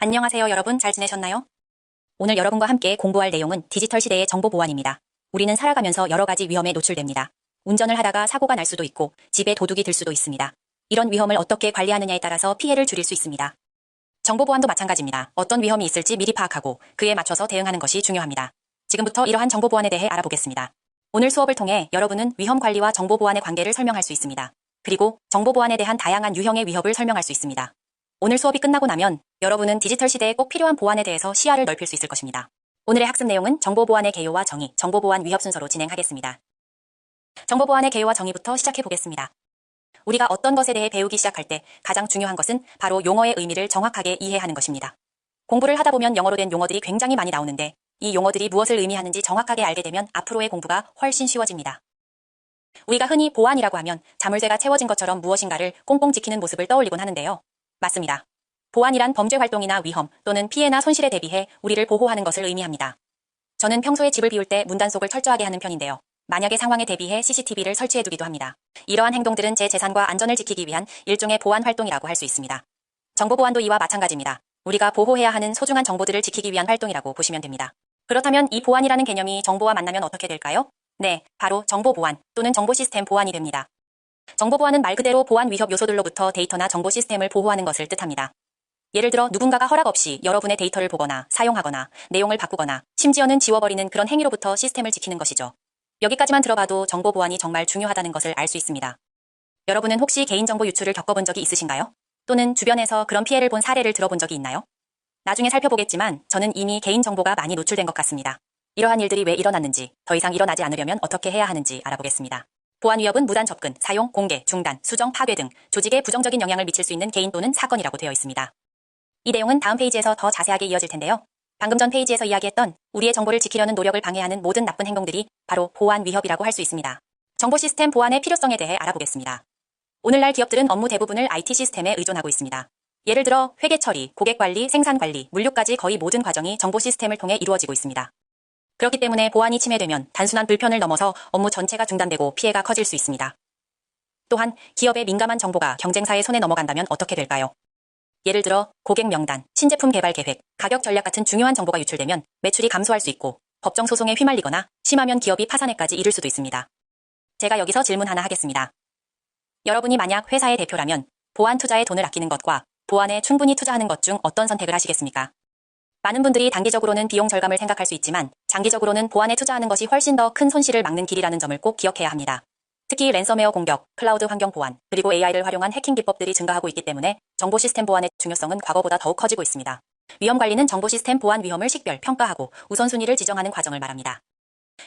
안녕하세요 여러분, 잘 지내셨나요? 오늘 여러분과 함께 공부할 내용은 디지털 시대의 정보 보안입니다. 우리는 살아가면서 여러 가지 위험에 노출됩니다. 운전을 하다가 사고가 날 수도 있고 집에 도둑이 들 수도 있습니다. 이런 위험을 어떻게 관리하느냐에 따라서 피해를 줄일 수 있습니다. 정보 보안도 마찬가지입니다. 어떤 위험이 있을지 미리 파악하고 그에 맞춰서 대응하는 것이 중요합니다. 지금부터 이러한 정보 보안에 대해 알아보겠습니다. 오늘 수업을 통해 여러분은 위험 관리와 정보 보안의 관계를 설명할 수 있습니다. 그리고 정보 보안에 대한 다양한 유형의 위협을 설명할 수 있습니다. 오늘 수업이 끝나고 나면 여러분은 디지털 시대에 꼭 필요한 보안에 대해서 시야를 넓힐 수 있을 것입니다. 오늘의 학습 내용은 정보 보안의 개요와 정의, 정보 보안 위협 순서로 진행하겠습니다. 정보 보안의 개요와 정의부터 시작해 보겠습니다. 우리가 어떤 것에 대해 배우기 시작할 때 가장 중요한 것은 바로 용어의 의미를 정확하게 이해하는 것입니다. 공부를 하다 보면 영어로 된 용어들이 굉장히 많이 나오는데 이 용어들이 무엇을 의미하는지 정확하게 알게 되면 앞으로의 공부가 훨씬 쉬워집니다. 우리가 흔히 보안이라고 하면 자물쇠가 채워진 것처럼 무엇인가를 꽁꽁 지키는 모습을 떠올리곤 하는데요. 맞습니다. 보안이란 범죄 활동이나 위험 또는 피해나 손실에 대비해 우리를 보호하는 것을 의미합니다. 저는 평소에 집을 비울 때 문단속을 철저하게 하는 편인데요. 만약의 상황에 대비해 CCTV를 설치해두기도 합니다. 이러한 행동들은 제 재산과 안전을 지키기 위한 일종의 보안 활동이라고 할 수 있습니다. 정보 보안도 이와 마찬가지입니다. 우리가 보호해야 하는 소중한 정보들을 지키기 위한 활동이라고 보시면 됩니다. 그렇다면 이 보안이라는 개념이 정보와 만나면 어떻게 될까요? 네, 바로 정보 보안 또는 정보 시스템 보안이 됩니다. 정보 보안은 말 그대로 보안 위협 요소들로부터 데이터나 정보 시스템을 보호하는 것을 뜻합니다. 예를 들어 누군가가 허락 없이 여러분의 데이터를 보거나 사용하거나 내용을 바꾸거나 심지어는 지워버리는 그런 행위로부터 시스템을 지키는 것이죠. 여기까지만 들어봐도 정보 보안이 정말 중요하다는 것을 알 수 있습니다. 여러분은 혹시 개인정보 유출을 겪어본 적이 있으신가요? 또는 주변에서 그런 피해를 본 사례를 들어본 적이 있나요? 나중에 살펴보겠지만 저는 이미 개인정보가 많이 노출된 것 같습니다. 이러한 일들이 왜 일어났는지, 더 이상 일어나지 않으려면 어떻게 해야 하는지 알아보겠습니다. 보안 위협은 무단 접근, 사용, 공개, 중단, 수정, 파괴 등 조직에 부정적인 영향을 미칠 수 있는 개인 또는 사건이라고 되어 있습니다. 이 내용은 다음 페이지에서 더 자세하게 이어질 텐데요. 방금 전 페이지에서 이야기했던 우리의 정보를 지키려는 노력을 방해하는 모든 나쁜 행동들이 바로 보안 위협이라고 할 수 있습니다. 정보 시스템 보안의 필요성에 대해 알아보겠습니다. 오늘날 기업들은 업무 대부분을 IT 시스템에 의존하고 있습니다. 예를 들어 회계 처리, 고객 관리, 생산 관리, 물류까지 거의 모든 과정이 정보 시스템을 통해 이루어지고 있습니다. 그렇기 때문에 보안이 침해되면 단순한 불편을 넘어서 업무 전체가 중단되고 피해가 커질 수 있습니다. 또한 기업의 민감한 정보가 경쟁사의 손에 넘어간다면 어떻게 될까요? 예를 들어 고객 명단, 신제품 개발 계획, 가격 전략 같은 중요한 정보가 유출되면 매출이 감소할 수 있고 법정 소송에 휘말리거나 심하면 기업이 파산에까지 이를 수도 있습니다. 제가 여기서 질문 하나 하겠습니다. 여러분이 만약 회사의 대표라면 보안 투자에 돈을 아끼는 것과 보안에 충분히 투자하는 것 중 어떤 선택을 하시겠습니까? 많은 분들이 단기적으로는 비용 절감을 생각할 수 있지만 장기적으로는 보안에 투자하는 것이 훨씬 더 큰 손실을 막는 길이라는 점을 꼭 기억해야 합니다. 특히 랜섬웨어 공격, 클라우드 환경 보안, 그리고 AI를 활용한 해킹 기법들이 증가하고 있기 때문에 정보 시스템 보안의 중요성은 과거보다 더욱 커지고 있습니다. 위험 관리는 정보 시스템 보안 위험을 식별, 평가하고 우선순위를 지정하는 과정을 말합니다.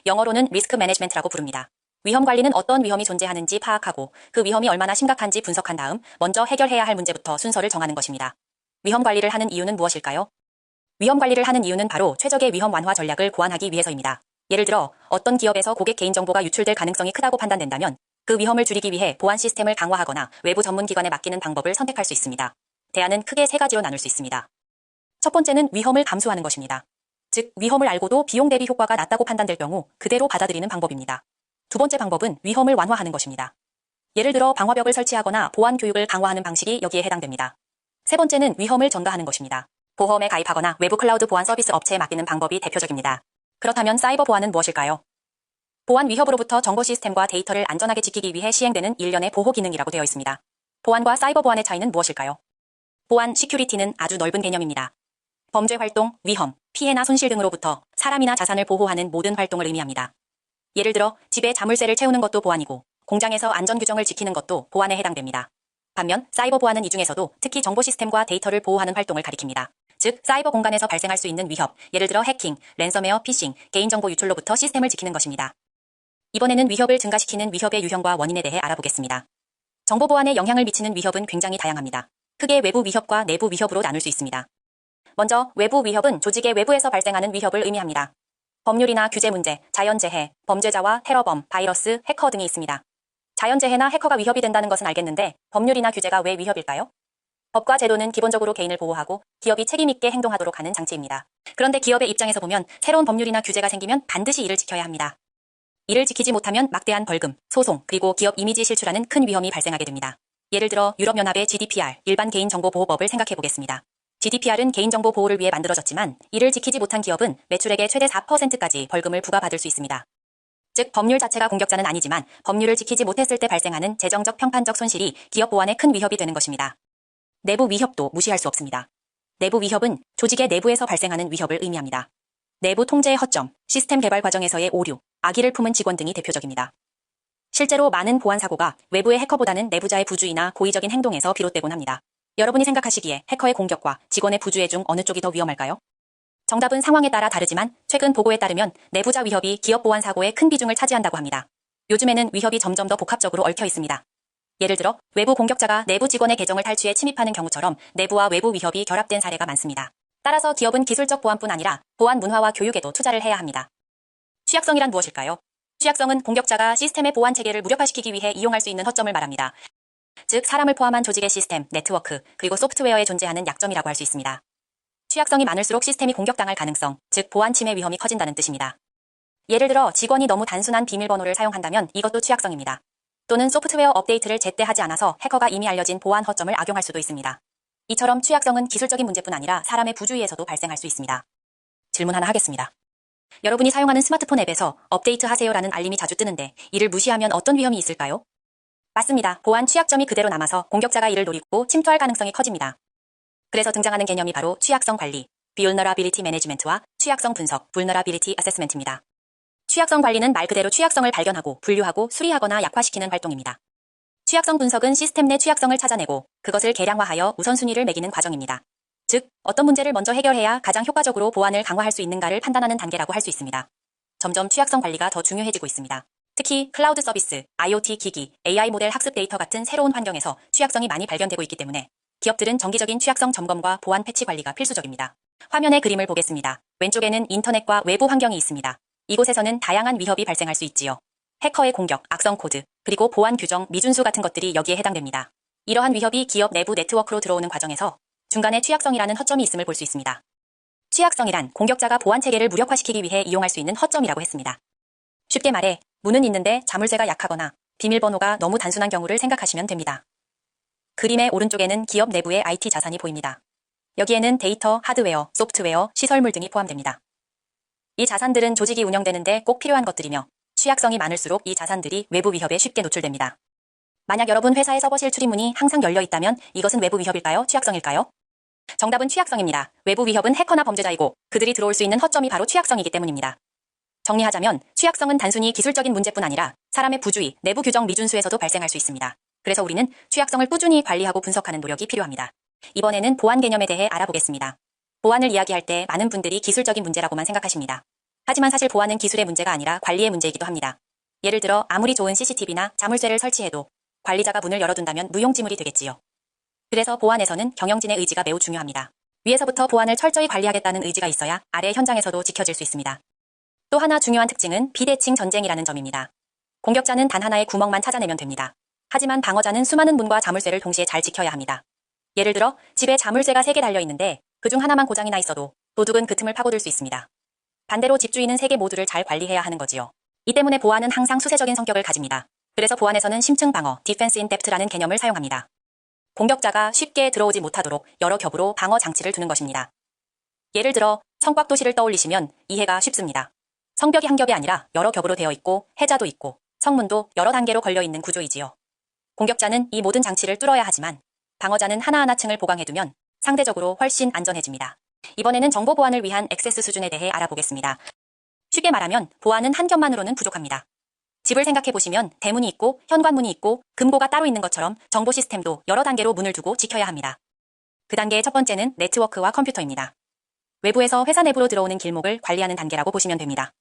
영어로는 리스크 매니지먼트라고 부릅니다. 위험 관리는 어떤 위험이 존재하는지 파악하고 그 위험이 얼마나 심각한지 분석한 다음 먼저 해결해야 할 문제부터 순서를 정하는 것입니다. 위험 관리를 하는 이유는 무엇일까요? 위험 관리를 하는 이유는 바로 최적의 위험 완화 전략을 고안하기 위해서입니다. 예를 들어 어떤 기업에서 고객 개인정보가 유출될 가능성이 크다고 판단된다면 그 위험을 줄이기 위해 보안 시스템을 강화하거나 외부 전문 기관에 맡기는 방법을 선택할 수 있습니다. 대안은 크게 세 가지로 나눌 수 있습니다. 첫 번째는 위험을 감수하는 것입니다. 즉 위험을 알고도 비용 대비 효과가 낮다고 판단될 경우 그대로 받아들이는 방법입니다. 두 번째 방법은 위험을 완화하는 것입니다. 예를 들어 방화벽을 설치하거나 보안 교육을 강화하는 방식이 여기에 해당됩니다. 세 번째는 위험을 전가하는 것입니다. 보험에 가입하거나 외부 클라우드 보안 서비스 업체에 맡기는 방법이 대표적입니다. 그렇다면 사이버 보안은 무엇일까요? 보안 위협으로부터 정보 시스템과 데이터를 안전하게 지키기 위해 시행되는 일련의 보호 기능이라고 되어 있습니다. 보안과 사이버 보안의 차이는 무엇일까요? 보안, 시큐리티는 아주 넓은 개념입니다. 범죄 활동, 위험, 피해나 손실 등으로부터 사람이나 자산을 보호하는 모든 활동을 의미합니다. 예를 들어 집에 자물쇠를 채우는 것도 보안이고 공장에서 안전 규정을 지키는 것도 보안에 해당됩니다. 반면 사이버 보안은 이 중에서도 특히 정보 시스템과 데이터를 보호하는 활동을 가리킵니다. 즉 사이버 공간에서 발생할 수 있는 위협, 예를 들어 해킹, 랜섬웨어, 피싱, 개인정보 유출로부터 시스템을 지키는 것입니다. 이번에는 위협을 증가시키는 위협의 유형과 원인에 대해 알아보겠습니다. 정보 보안에 영향을 미치는 위협은 굉장히 다양합니다. 크게 외부 위협과 내부 위협으로 나눌 수 있습니다. 먼저 외부 위협은 조직의 외부에서 발생하는 위협을 의미합니다. 법률이나 규제 문제, 자연재해, 범죄자와 테러범, 바이러스, 해커 등이 있습니다. 자연재해나 해커가 위협이 된다는 것은 알겠는데 법률이나 규제가 왜 위협일까요? 법과 제도는 기본적으로 개인을 보호하고 기업이 책임있게 행동하도록 하는 장치입니다. 그런데 기업의 입장에서 보면 새로운 법률이나 규제가 생기면 반드시 이를 지켜야 합니다. 이를 지키지 못하면 막대한 벌금, 소송, 그리고 기업 이미지 실추라는 큰 위험이 발생하게 됩니다. 예를 들어 유럽연합의 GDPR, 일반 개인정보보호법을 생각해 보겠습니다. GDPR은 개인정보 보호를 위해 만들어졌지만 이를 지키지 못한 기업은 매출액의 최대 4%까지 벌금을 부과받을 수 있습니다. 즉 법률 자체가 공격자는 아니지만 법률을 지키지 못했을 때 발생하는 재정적 평판적 손실이 기업 보안에 큰 위협이 되는 것입니다. 내부 위협도 무시할 수 없습니다. 내부 위협은 조직의 내부에서 발생하는 위협을 의미합니다. 내부 통제의 허점, 시스템 개발 과정에서의 오류, 악의를 품은 직원 등이 대표적입니다. 실제로 많은 보안 사고가 외부의 해커보다는 내부자의 부주의나 고의적인 행동에서 비롯되곤 합니다. 여러분이 생각하시기에 해커의 공격과 직원의 부주의 중 어느 쪽이 더 위험할까요? 정답은 상황에 따라 다르지만 최근 보고에 따르면 내부자 위협이 기업 보안 사고의 큰 비중을 차지한다고 합니다. 요즘에는 위협이 점점 더 복합적으로 얽혀 있습니다. 예를 들어 외부 공격자가 내부 직원의 계정을 탈취해 침입하는 경우처럼 내부와 외부 위협이 결합된 사례가 많습니다. 따라서 기업은 기술적 보안뿐 아니라 보안 문화와 교육에도 투자를 해야 합니다. 취약성이란 무엇일까요? 취약성은 공격자가 시스템의 보안 체계를 무력화시키기 위해 이용할 수 있는 허점을 말합니다. 즉 사람을 포함한 조직의 시스템, 네트워크, 그리고 소프트웨어에 존재하는 약점이라고 할 수 있습니다. 취약성이 많을수록 시스템이 공격당할 가능성, 즉 보안 침해 위험이 커진다는 뜻입니다. 예를 들어 직원이 너무 단순한 비밀번호를 사용한다면 이것도 취약성입니다. 또는 소프트웨어 업데이트를 제때 하지 않아서 해커가 이미 알려진 보안 허점을 악용할 수도 있습니다. 이처럼 취약성은 기술적인 문제뿐 아니라 사람의 부주의에서도 발생할 수 있습니다. 질문 하나 하겠습니다. 여러분이 사용하는 스마트폰 앱에서 업데이트 하세요라는 알림이 자주 뜨는데 이를 무시하면 어떤 위험이 있을까요? 맞습니다. 보안 취약점이 그대로 남아서 공격자가 이를 노리고 침투할 가능성이 커집니다. 그래서 등장하는 개념이 바로 취약성 관리, Vulnerability Management와 취약성 분석, Vulnerability Assessment입니다. 취약성 관리는 말 그대로 취약성을 발견하고 분류하고 수리하거나 약화시키는 활동입니다. 취약성 분석은 시스템 내 취약성을 찾아내고 그것을 계량화하여 우선순위를 매기는 과정입니다. 즉, 어떤 문제를 먼저 해결해야 가장 효과적으로 보안을 강화할 수 있는가를 판단하는 단계라고 할 수 있습니다. 점점 취약성 관리가 더 중요해지고 있습니다. 특히 클라우드 서비스, IoT 기기, AI 모델 학습 데이터 같은 새로운 환경에서 취약성이 많이 발견되고 있기 때문에 기업들은 정기적인 취약성 점검과 보안 패치 관리가 필수적입니다. 화면의 그림을 보겠습니다. 왼쪽에는 인터넷과 외부 환경이 있습니다. 이곳에서는 다양한 위협이 발생할 수 있지요. 해커의 공격, 악성 코드, 그리고 보안 규정, 미준수 같은 것들이 여기에 해당됩니다. 이러한 위협이 기업 내부 네트워크로 들어오는 과정에서 중간에 취약성이라는 허점이 있음을 볼 수 있습니다. 취약성이란 공격자가 보안 체계를 무력화시키기 위해 이용할 수 있는 허점이라고 했습니다. 쉽게 말해 문은 있는데 자물쇠가 약하거나 비밀번호가 너무 단순한 경우를 생각하시면 됩니다. 그림의 오른쪽에는 기업 내부의 IT 자산이 보입니다. 여기에는 데이터, 하드웨어, 소프트웨어, 시설물 등이 포함됩니다. 이 자산들은 조직이 운영되는데 꼭 필요한 것들이며 취약성이 많을수록 이 자산들이 외부 위협에 쉽게 노출됩니다. 만약 여러분 회사의 서버실 출입문이 항상 열려 있다면 이것은 외부 위협일까요? 취약성일까요? 정답은 취약성입니다. 외부 위협은 해커나 범죄자이고 그들이 들어올 수 있는 허점이 바로 취약성이기 때문입니다. 정리하자면 취약성은 단순히 기술적인 문제뿐 아니라 사람의 부주의, 내부 규정 미준수에서도 발생할 수 있습니다. 그래서 우리는 취약성을 꾸준히 관리하고 분석하는 노력이 필요합니다. 이번에는 보안 개념에 대해 알아보겠습니다. 보안을 이야기할 때 많은 분들이 기술적인 문제라고만 생각하십니다. 하지만 사실 보안은 기술의 문제가 아니라 관리의 문제이기도 합니다. 예를 들어 아무리 좋은 CCTV나 자물쇠를 설치해도 관리자가 문을 열어둔다면 무용지물이 되겠지요. 그래서 보안에서는 경영진의 의지가 매우 중요합니다. 위에서부터 보안을 철저히 관리하겠다는 의지가 있어야 아래 현장에서도 지켜질 수 있습니다. 또 하나 중요한 특징은 비대칭 전쟁이라는 점입니다. 공격자는 단 하나의 구멍만 찾아내면 됩니다. 하지만 방어자는 수많은 문과 자물쇠를 동시에 잘 지켜야 합니다. 예를 들어 집에 자물쇠가 3개 달려있는데 그중 하나만 고장이 나 있어도 도둑은 그 틈을 파고들 수 있습니다. 반대로 집주인은 3개 모두를 잘 관리해야 하는 거지요. 이 때문에 보안은 항상 수세적인 성격을 가집니다. 그래서 보안에서는 심층 방어, Defense in Depth라는 개념을 사용합니다. 공격자가 쉽게 들어오지 못하도록 여러 겹으로 방어 장치를 두는 것입니다. 예를 들어 성곽도시를 떠올리시면 이해가 쉽습니다. 성벽이 한 겹이 아니라 여러 겹으로 되어 있고 해자도 있고 성문도 여러 단계로 걸려있는 구조이지요. 공격자는 이 모든 장치를 뚫어야 하지만 방어자는 하나하나 층을 보강해두면 상대적으로 훨씬 안전해집니다. 이번에는 정보 보안을 위한 액세스 수준에 대해 알아보겠습니다. 쉽게 말하면 보안은 한 겹만으로는 부족합니다. 집을 생각해보시면 대문이 있고 현관문이 있고 금고가 따로 있는 것처럼 정보 시스템도 여러 단계로 문을 두고 지켜야 합니다. 그 단계의 첫 번째는 네트워크와 컴퓨터입니다. 외부에서 회사 내부로 들어오는 길목을 관리하는 단계라고 보시면 됩니다.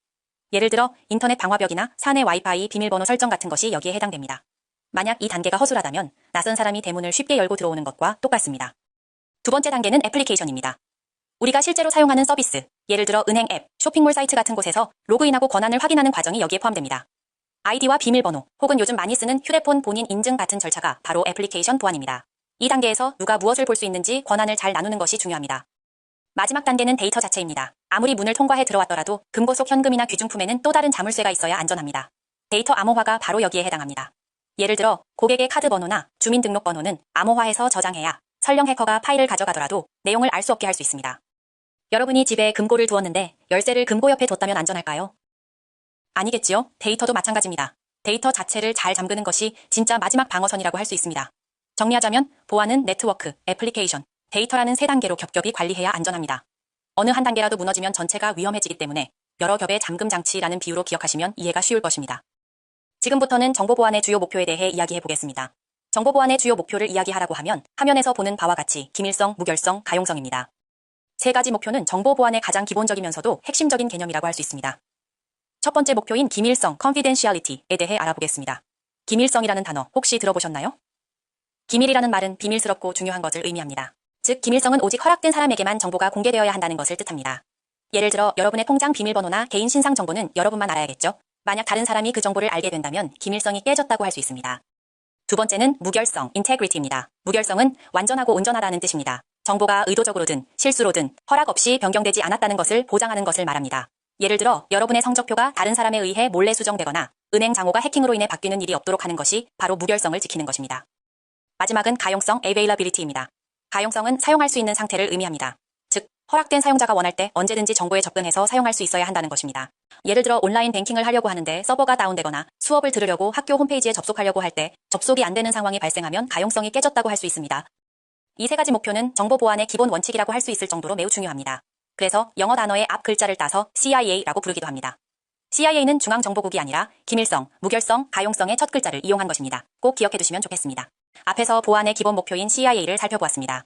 예를 들어 인터넷 방화벽이나 사내 와이파이 비밀번호 설정 같은 것이 여기에 해당됩니다. 만약 이 단계가 허술하다면 낯선 사람이 대문을 쉽게 열고 들어오는 것과 똑같습니다. 두 번째 단계는 애플리케이션입니다. 우리가 실제로 사용하는 서비스, 예를 들어 은행 앱, 쇼핑몰 사이트 같은 곳에서 로그인하고 권한을 확인하는 과정이 여기에 포함됩니다. 아이디와 비밀번호, 혹은 요즘 많이 쓰는 휴대폰 본인 인증 같은 절차가 바로 애플리케이션 보안입니다. 이 단계에서 누가 무엇을 볼 수 있는지 권한을 잘 나누는 것이 중요합니다. 마지막 단계는 데이터 자체입니다. 아무리 문을 통과해 들어왔더라도 금고 속 현금이나 귀중품에는 또 다른 자물쇠가 있어야 안전합니다. 데이터 암호화가 바로 여기에 해당합니다. 예를 들어 고객의 카드 번호나 주민등록번호는 암호화해서 저장해야 설령 해커가 파일을 가져가더라도 내용을 알 수 없게 할 수 있습니다. 여러분이 집에 금고를 두었는데 열쇠를 금고 옆에 뒀다면 안전할까요? 아니겠지요? 데이터도 마찬가지입니다. 데이터 자체를 잘 잠그는 것이 진짜 마지막 방어선이라고 할 수 있습니다. 정리하자면 보안은 네트워크, 애플리케이션, 데이터라는 세 단계로 겹겹이 관리해야 안전합니다. 어느 한 단계라도 무너지면 전체가 위험해지기 때문에 여러 겹의 잠금 장치라는 비유로 기억하시면 이해가 쉬울 것입니다. 지금부터는 정보보안의 주요 목표에 대해 이야기해 보겠습니다. 정보보안의 주요 목표를 이야기하라고 하면 화면에서 보는 바와 같이 기밀성, 무결성, 가용성입니다. 세 가지 목표는 정보보안의 가장 기본적이면서도 핵심적인 개념이라고 할 수 있습니다. 첫 번째 목표인 기밀성, confidentiality에 대해 알아보겠습니다. 기밀성이라는 단어 혹시 들어보셨나요? 기밀이라는 말은 비밀스럽고 중요한 것을 의미합니다. 즉, 기밀성은 오직 허락된 사람에게만 정보가 공개되어야 한다는 것을 뜻합니다. 예를 들어 여러분의 통장 비밀번호나 개인 신상 정보는 여러분만 알아야겠죠? 만약 다른 사람이 그 정보를 알게 된다면 기밀성이 깨졌다고 할 수 있습니다. 두 번째는 무결성, integrity입니다. 무결성은 완전하고 온전하다는 뜻입니다. 정보가 의도적으로든 실수로든 허락 없이 변경되지 않았다는 것을 보장하는 것을 말합니다. 예를 들어 여러분의 성적표가 다른 사람에 의해 몰래 수정되거나 은행 장호가 해킹으로 인해 바뀌는 일이 없도록 하는 것이 바로 무결성을 지키는 것입니다. 마지막은 가용성, availability입니다. 가용성은 사용할 수 있는 상태를 의미합니다. 즉, 허락된 사용자가 원할 때 언제든지 정보에 접근해서 사용할 수 있어야 한다는 것입니다. 예를 들어 온라인 뱅킹을 하려고 하는데 서버가 다운되거나 수업을 들으려고 학교 홈페이지에 접속하려고 할 때 접속이 안 되는 상황이 발생하면 가용성이 깨졌다고 할 수 있습니다. 이 세 가지 목표는 정보 보안의 기본 원칙이라고 할 수 있을 정도로 매우 중요합니다. 그래서 영어 단어의 앞 글자를 따서 CIA라고 부르기도 합니다. CIA는 중앙정보국이 아니라 기밀성, 무결성, 가용성의 첫 글자를 이용한 것입니다. 꼭 기억해 두시면 좋겠습니다. 앞에서 보안의 기본 목표인 CIA를 살펴보았습니다.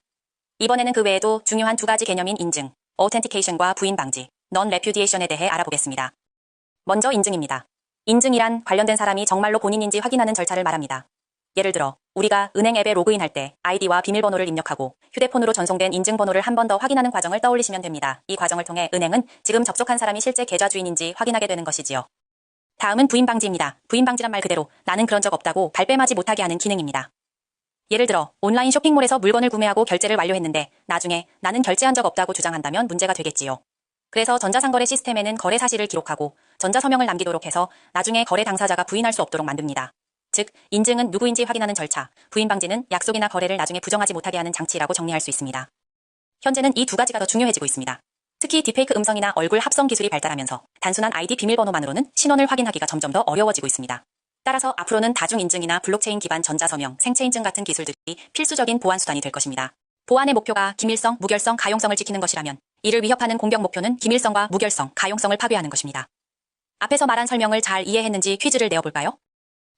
이번에는 그 외에도 중요한 두 가지 개념인 인증, authentication과 부인 방지, non-repudiation에 대해 알아보겠습니다. 먼저 인증입니다. 인증이란 관련된 사람이 정말로 본인인지 확인하는 절차를 말합니다. 예를 들어 우리가 은행 앱에 로그인할 때 아이디와 비밀번호를 입력하고 휴대폰으로 전송된 인증번호를 한 번 더 확인하는 과정을 떠올리시면 됩니다. 이 과정을 통해 은행은 지금 접속한 사람이 실제 계좌 주인인지 확인하게 되는 것이지요. 다음은 부인 방지입니다. 부인 방지란 말 그대로 나는 그런 적 없다고 발뺌하지 못하게 하는 기능입니다. 예를 들어 온라인 쇼핑몰에서 물건을 구매하고 결제를 완료했는데 나중에 나는 결제한 적 없다고 주장한다면 문제가 되겠지요. 그래서 전자상거래 시스템에는 거래 사실을 기록하고 전자서명을 남기도록 해서 나중에 거래 당사자가 부인할 수 없도록 만듭니다. 즉, 인증은 누구인지 확인하는 절차, 부인 방지는 약속이나 거래를 나중에 부정하지 못하게 하는 장치라고 정리할 수 있습니다. 현재는 이 두 가지가 더 중요해지고 있습니다. 특히 딥페이크 음성이나 얼굴 합성 기술이 발달하면서 단순한 아이디 비밀번호만으로는 신원을 확인하기가 점점 더 어려워지고 있습니다. 따라서 앞으로는 다중인증이나 블록체인 기반 전자서명, 생체인증 같은 기술들이 필수적인 보안 수단이 될 것입니다. 보안의 목표가 기밀성, 무결성, 가용성을 지키는 것이라면 이를 위협하는 공격 목표는 기밀성과 무결성, 가용성을 파괴하는 것입니다. 앞에서 말한 설명을 잘 이해했는지 퀴즈를 내어볼까요?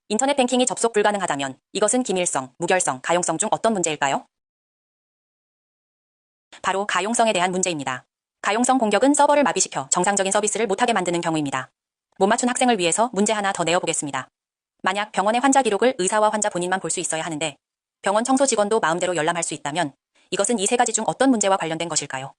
인터넷 뱅킹이 접속 불가능하다면 이것은 기밀성, 무결성, 가용성 중 어떤 문제일까요? 바로 가용성에 대한 문제입니다. 가용성 공격은 서버를 마비시켜 정상적인 서비스를 못하게 만드는 경우입니다. 못 맞춘 학생을 위해서 문제 하나 더 내어보겠습니다. 만약 병원의 환자 기록을 의사와 환자 본인만 볼 수 있어야 하는데 병원 청소 직원도 마음대로 열람할 수 있다면 이것은 이 세 가지 중 어떤 문제와 관련된 것일까요?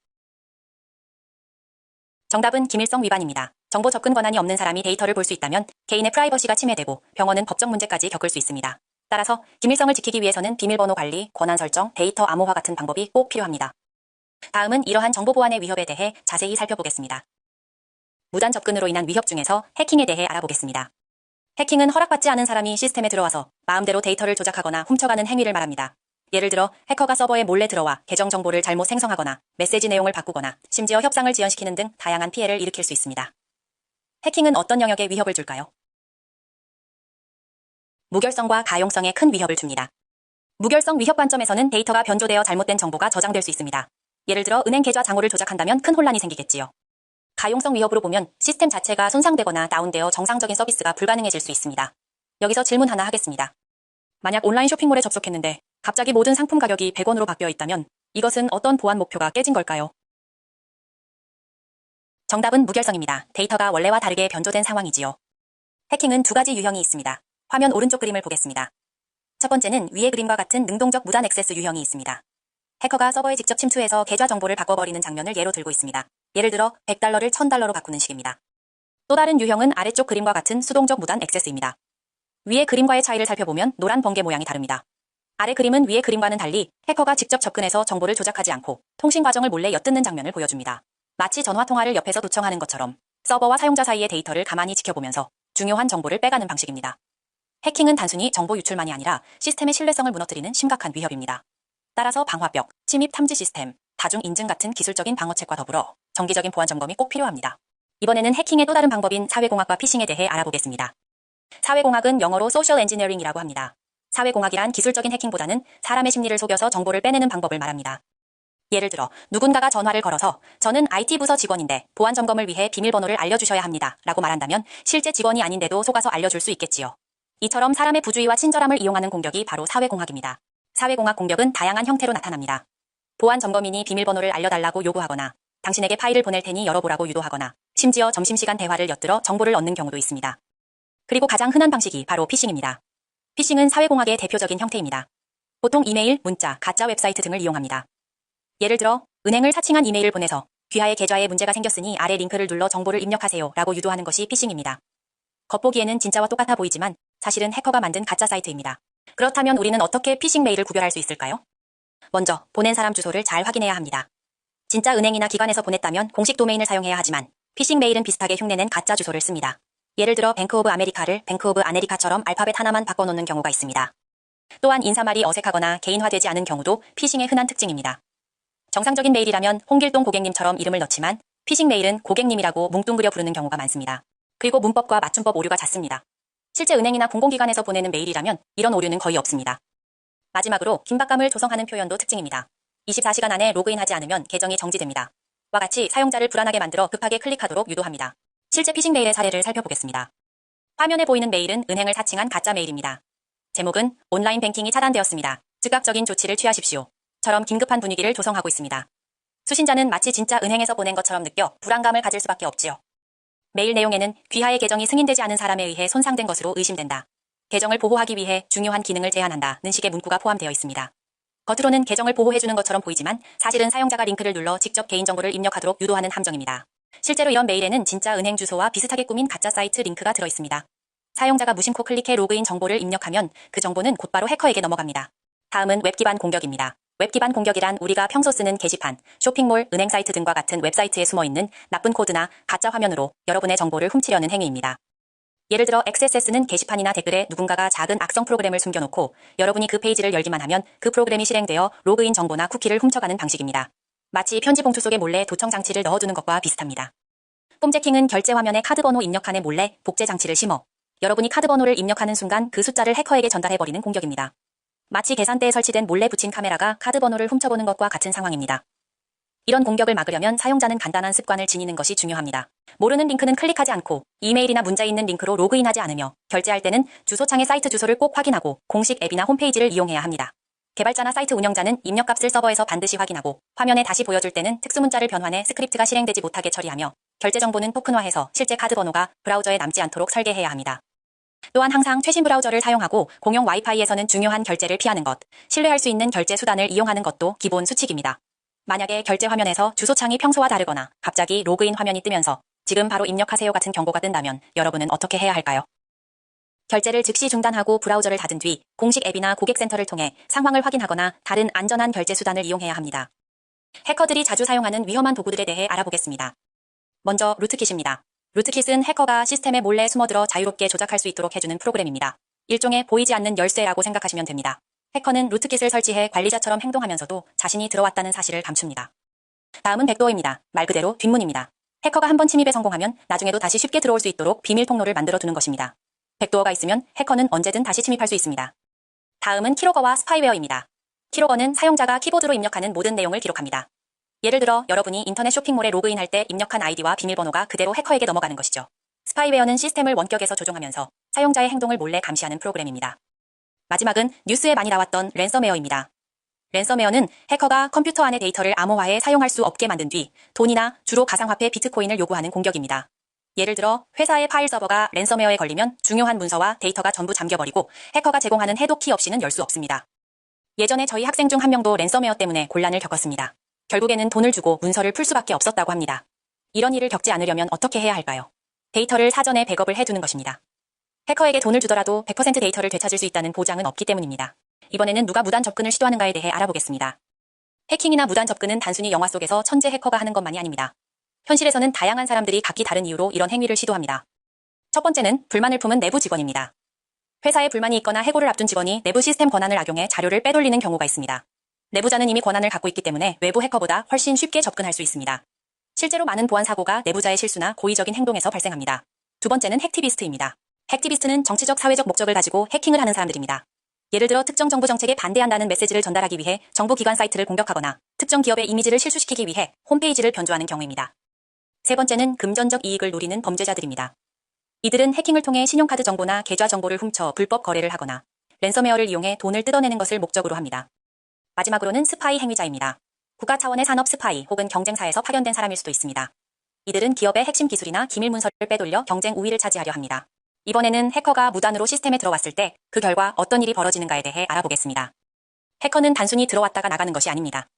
정답은 기밀성 위반입니다. 정보 접근 권한이 없는 사람이 데이터를 볼 수 있다면 개인의 프라이버시가 침해되고 병원은 법적 문제까지 겪을 수 있습니다. 따라서 기밀성을 지키기 위해서는 비밀번호 관리, 권한 설정, 데이터 암호화 같은 방법이 꼭 필요합니다. 다음은 이러한 정보 보안의 위협에 대해 자세히 살펴보겠습니다. 무단 접근으로 인한 위협 중에서 해킹에 대해 알아보겠습니다. 해킹은 허락받지 않은 사람이 시스템에 들어와서 마음대로 데이터를 조작하거나 훔쳐가는 행위를 말합니다. 예를 들어 해커가 서버에 몰래 들어와 계정 정보를 잘못 생성하거나 메시지 내용을 바꾸거나 심지어 협상을 지연시키는 등 다양한 피해를 일으킬 수 있습니다. 해킹은 어떤 영역에 위협을 줄까요? 무결성과 가용성에 큰 위협을 줍니다. 무결성 위협 관점에서는 데이터가 변조되어 잘못된 정보가 저장될 수 있습니다. 예를 들어 은행 계좌 잔고를 조작한다면 큰 혼란이 생기겠지요. 가용성 위협으로 보면 시스템 자체가 손상되거나 다운되어 정상적인 서비스가 불가능해질 수 있습니다. 여기서 질문 하나 하겠습니다. 만약 온라인 쇼핑몰에 접속했는데 갑자기 모든 상품 가격이 100원으로 바뀌어 있다면 이것은 어떤 보안 목표가 깨진 걸까요? 정답은 무결성입니다. 데이터가 원래와 다르게 변조된 상황이지요. 해킹은 두 가지 유형이 있습니다. 화면 오른쪽 그림을 보겠습니다. 첫 번째는 위의 그림과 같은 능동적 무단 액세스 유형이 있습니다. 해커가 서버에 직접 침투해서 계좌 정보를 바꿔버리는 장면을 예로 들고 있습니다. 예를 들어 100달러를 1000달러로 바꾸는 식입니다. 또 다른 유형은 아래쪽 그림과 같은 수동적 무단 액세스입니다. 위의 그림과의 차이를 살펴보면 노란 번개 모양이 다릅니다. 아래 그림은 위의 그림과는 달리 해커가 직접 접근해서 정보를 조작하지 않고 통신 과정을 몰래 엿듣는 장면을 보여줍니다. 마치 전화통화를 옆에서 도청하는 것처럼 서버와 사용자 사이의 데이터를 가만히 지켜보면서 중요한 정보를 빼가는 방식입니다. 해킹은 단순히 정보 유출만이 아니라 시스템의 신뢰성을 무너뜨리는 심각한 위협입니다. 따라서 방화벽, 침입 탐지 시스템, 다중 인증 같은 기술적인 방어책과 더불어 정기적인 보안 점검이 꼭 필요합니다. 이번에는 해킹의 또 다른 방법인 사회공학과 피싱에 대해 알아보겠습니다. 사회공학은 영어로 Social Engineering이라고 합니다. 사회공학이란 기술적인 해킹보다는 사람의 심리를 속여서 정보를 빼내는 방법을 말합니다. 예를 들어 누군가가 전화를 걸어서 저는 IT부서 직원인데 보안 점검을 위해 비밀번호를 알려주셔야 합니다 라고 말한다면 실제 직원이 아닌데도 속아서 알려줄 수 있겠지요. 이처럼 사람의 부주의와 친절함을 이용하는 공격이 바로 사회공학입니다. 사회공학 공격은 다양한 형태로 나타납니다. 보안 점검인이 비밀번호를 알려달라고 요구하거나 당신에게 파일을 보낼 테니 열어보라고 유도하거나 심지어 점심시간 대화를 엿들어 정보를 얻는 경우도 있습니다. 그리고 가장 흔한 방식이 바로 피싱입니다. 피싱은 사회공학의 대표적인 형태입니다. 보통 이메일, 문자, 가짜 웹사이트 등을 이용합니다. 예를 들어 은행을 사칭한 이메일을 보내서 귀하의 계좌에 문제가 생겼으니 아래 링크를 눌러 정보를 입력하세요 라고 유도하는 것이 피싱입니다. 겉보기에는 진짜와 똑같아 보이지만 사실은 해커가 만든 가짜 사이트입니다. 그렇다면 우리는 어떻게 피싱 메일을 구별할 수 있을까요? 먼저 보낸 사람 주소를 잘 확인해야 합니다. 진짜 은행이나 기관에서 보냈다면 공식 도메인을 사용해야 하지만 피싱 메일은 비슷하게 흉내낸 가짜 주소를 씁니다. 예를 들어 뱅크 오브 아메리카를 뱅크 오브 아네리카처럼 알파벳 하나만 바꿔놓는 경우가 있습니다. 또한 인사말이 어색하거나 개인화되지 않은 경우도 피싱의 흔한 특징입니다. 정상적인 메일이라면 홍길동 고객님처럼 이름을 넣지만 피싱 메일은 고객님이라고 뭉뚱그려 부르는 경우가 많습니다. 그리고 문법과 맞춤법 오류가 잦습니다. 실제 은행이나 공공기관에서 보내는 메일이라면 이런 오류는 거의 없습니다. 마지막으로 긴박감을 조성하는 표현도 특징입니다. 24시간 안에 로그인하지 않으면 계정이 정지됩니다. 와 같이 사용자를 불안하게 만들어 급하게 클릭하도록 유도합니다. 실제 피싱 메일의 사례를 살펴보겠습니다. 화면에 보이는 메일은 은행을 사칭한 가짜 메일입니다. 제목은 온라인 뱅킹이 차단되었습니다. 즉각적인 조치를 취하십시오. 처럼 긴급한 분위기를 조성하고 있습니다. 수신자는 마치 진짜 은행에서 보낸 것처럼 느껴 불안감을 가질 수밖에 없지요. 메일 내용에는 귀하의 계정이 승인되지 않은 사람에 의해 손상된 것으로 의심된다. 계정을 보호하기 위해 중요한 기능을 제한한다는 식의 문구가 포함되어 있습니다. 겉으로는 계정을 보호해주는 것처럼 보이지만 사실은 사용자가 링크를 눌러 직접 개인정보를 입력하도록 유도하는 함정입니다. 실제로 이런 메일에는 진짜 은행 주소와 비슷하게 꾸민 가짜 사이트 링크가 들어있습니다. 사용자가 무심코 클릭해 로그인 정보를 입력하면 그 정보는 곧바로 해커에게 넘어갑니다. 다음은 웹 기반 공격입니다. 웹 기반 공격이란 우리가 평소 쓰는 게시판, 쇼핑몰, 은행 사이트 등과 같은 웹사이트에 숨어있는 나쁜 코드나 가짜 화면으로 여러분의 정보를 훔치려는 행위입니다. 예를 들어 XSS는 게시판이나 댓글에 누군가가 작은 악성 프로그램을 숨겨놓고 여러분이 그 페이지를 열기만 하면 그 프로그램이 실행되어 로그인 정보나 쿠키를 훔쳐가는 방식입니다. 마치 편지 봉투 속에 몰래 도청 장치를 넣어두는 것과 비슷합니다. 폼제킹은 결제 화면에 카드 번호 입력칸에 몰래 복제 장치를 심어 여러분이 카드 번호를 입력하는 순간 그 숫자를 해커에게 전달해버리는 공격입니다. 마치 계산대에 설치된 몰래 붙인 카메라가 카드 번호를 훔쳐보는 것과 같은 상황입니다. 이런 공격을 막으려면 사용자는 간단한 습관을 지니는 것이 중요합니다. 모르는 링크는 클릭하지 않고 이메일이나 문자 있는 링크로 로그인하지 않으며 결제할 때는 주소창의 사이트 주소를 꼭 확인하고 공식 앱이나 홈페이지를 이용해야 합니다. 개발자나 사이트 운영자는 입력값을 서버에서 반드시 확인하고 화면에 다시 보여줄 때는 특수 문자를 변환해 스크립트가 실행되지 못하게 처리하며 결제 정보는 토큰화해서 실제 카드 번호가 브라우저에 남지 않도록 설계해야 합니다. 또한 항상 최신 브라우저를 사용하고 공용 와이파이에서는 중요한 결제를 피하는 것, 신뢰할 수 있는 결제 수단을 이용하는 것도 기본 수칙입니다. 만약에 결제 화면에서 주소창이 평소와 다르거나 갑자기 로그인 화면이 뜨면서 지금 바로 입력하세요 같은 경고가 뜬다면 여러분은 어떻게 해야 할까요? 결제를 즉시 중단하고 브라우저를 닫은 뒤 공식 앱이나 고객센터를 통해 상황을 확인하거나 다른 안전한 결제 수단을 이용해야 합니다. 해커들이 자주 사용하는 위험한 도구들에 대해 알아보겠습니다. 먼저 루트킷입니다. 루트킷은 해커가 시스템에 몰래 숨어들어 자유롭게 조작할 수 있도록 해주는 프로그램입니다. 일종의 보이지 않는 열쇠라고 생각하시면 됩니다. 해커는 루트킷을 설치해 관리자처럼 행동하면서도 자신이 들어왔다는 사실을 감춥니다. 다음은 백도어입니다. 말 그대로 뒷문입니다. 해커가 한번 침입에 성공하면 나중에도 다시 쉽게 들어올 수 있도록 비밀 통로를 만들어 두는 것입니다. 백도어가 있으면 해커는 언제든 다시 침입할 수 있습니다. 다음은 키로거와 스파이웨어입니다. 키로거는 사용자가 키보드로 입력하는 모든 내용을 기록합니다. 예를 들어 여러분이 인터넷 쇼핑몰에 로그인할 때 입력한 아이디와 비밀번호가 그대로 해커에게 넘어가는 것이죠. 스파이웨어는 시스템을 원격에서 조종하면서 사용자의 행동을 몰래 감시하는 프로그램입니다. 마지막은 뉴스에 많이 나왔던 랜섬웨어입니다. 랜섬웨어는 해커가 컴퓨터 안의 데이터를 암호화해 사용할 수 없게 만든 뒤 돈이나 주로 가상화폐 비트코인을 요구하는 공격입니다. 예를 들어 회사의 파일 서버가 랜섬웨어에 걸리면 중요한 문서와 데이터가 전부 잠겨버리고 해커가 제공하는 해독키 없이는 열 수 없습니다. 예전에 저희 학생 중 한 명도 랜섬웨어 때문에 곤란을 겪었습니다. 결국에는 돈을 주고 문서를 풀 수밖에 없었다고 합니다. 이런 일을 겪지 않으려면 어떻게 해야 할까요? 데이터를 사전에 백업을 해두는 것입니다. 해커에게 돈을 주더라도 100% 데이터를 되찾을 수 있다는 보장은 없기 때문입니다. 이번에는 누가 무단 접근을 시도하는가에 대해 알아보겠습니다. 해킹이나 무단 접근은 단순히 영화 속에서 천재 해커가 하는 것만이 아닙니다. 현실에서는 다양한 사람들이 각기 다른 이유로 이런 행위를 시도합니다. 첫 번째는 불만을 품은 내부 직원입니다. 회사에 불만이 있거나 해고를 앞둔 직원이 내부 시스템 권한을 악용해 자료를 빼돌리는 경우가 있습니다. 내부자는 이미 권한을 갖고 있기 때문에 외부 해커보다 훨씬 쉽게 접근할 수 있습니다. 실제로 많은 보안 사고가 내부자의 실수나 고의적인 행동에서 발생합니다. 두 번째는 핵티비스트입니다. 핵티비스트는 정치적 사회적 목적을 가지고 해킹을 하는 사람들입니다. 예를 들어 특정 정부 정책에 반대한다는 메시지를 전달하기 위해 정부 기관 사이트를 공격하거나 특정 기업의 이미지를 실추시키기 위해 홈페이지를 변조하는 경우입니다. 세 번째는 금전적 이익을 노리는 범죄자들입니다. 이들은 해킹을 통해 신용카드 정보나 계좌 정보를 훔쳐 불법 거래를 하거나 랜섬웨어를 이용해 돈을 뜯어내는 것을 목적으로 합니다. 마지막으로는 스파이 행위자입니다. 국가 차원의 산업 스파이 혹은 경쟁사에서 파견된 사람일 수도 있습니다. 이들은 기업의 핵심 기술이나 기밀 문서를 빼돌려 경쟁 우위를 차지하려 합니다. 이번에는 해커가 무단으로 시스템에 들어왔을 때 그 결과 어떤 일이 벌어지는가에 대해 알아보겠습니다. 해커는 단순히 들어왔다가 나가는 것이 아닙니다.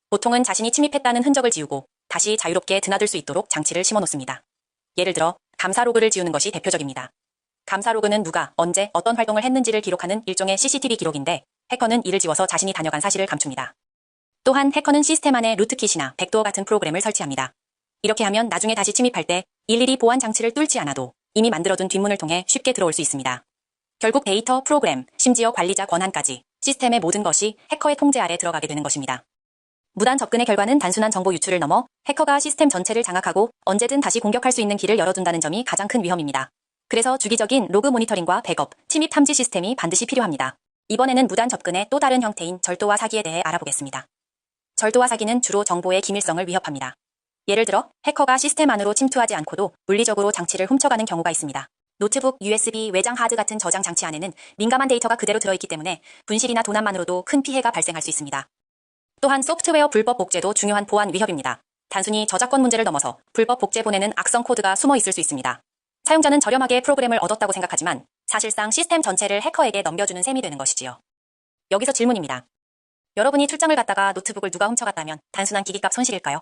보통은 자신이 침입했다는 흔적을 지우고 다시 자유롭게 드나들 수 있도록 장치를 심어놓습니다. 예를 들어 감사 로그를 지우는 것이 대표적입니다. 감사 로그는 누가 언제 어떤 활동을 했는지를 기록하는 일종의 CCTV 기록인데 해커는 이를 지워서 자신이 다녀간 사실을 감춥니다. 또한 해커는 시스템 안에 루트킷이나 백도어 같은 프로그램을 설치합니다. 이렇게 하면 나중에 다시 침입할 때 일일이 보안 장치를 뚫지 않아도 이미 만들어둔 뒷문을 통해 쉽게 들어올 수 있습니다. 결국 데이터, 프로그램, 심지어 관리자 권한까지 시스템의 모든 것이 해커의 통제 아래 들어가게 되는 것입니다. 무단 접근의 결과는 단순한 정보 유출을 넘어 해커가 시스템 전체를 장악하고 언제든 다시 공격할 수 있는 길을 열어둔다는 점이 가장 큰 위험입니다. 그래서 주기적인 로그 모니터링과 백업, 침입 탐지 시스템이 반드시 필요합니다. 이번에는 무단 접근의 또 다른 형태인 절도와 사기에 대해 알아보겠습니다. 절도와 사기는 주로 정보의 기밀성을 위협합니다. 예를 들어 해커가 시스템 안으로 침투하지 않고도 물리적으로 장치를 훔쳐가는 경우가 있습니다. 노트북, USB, 외장 하드 같은 저장 장치 안에는 민감한 데이터가 그대로 들어있기 때문에 분실이나 도난만으로도 큰 피해가 발생할 수 있습니다. 또한 소프트웨어 불법 복제도 중요한 보안 위협입니다. 단순히 저작권 문제를 넘어서 불법 복제 보내는 악성 코드가 숨어 있을 수 있습니다. 사용자는 저렴하게 프로그램을 얻었다고 생각하지만 사실상 시스템 전체를 해커에게 넘겨주는 셈이 되는 것이지요. 여기서 질문입니다. 여러분이 출장을 갔다가 노트북을 누가 훔쳐갔다면 단순한 기기값 손실일까요?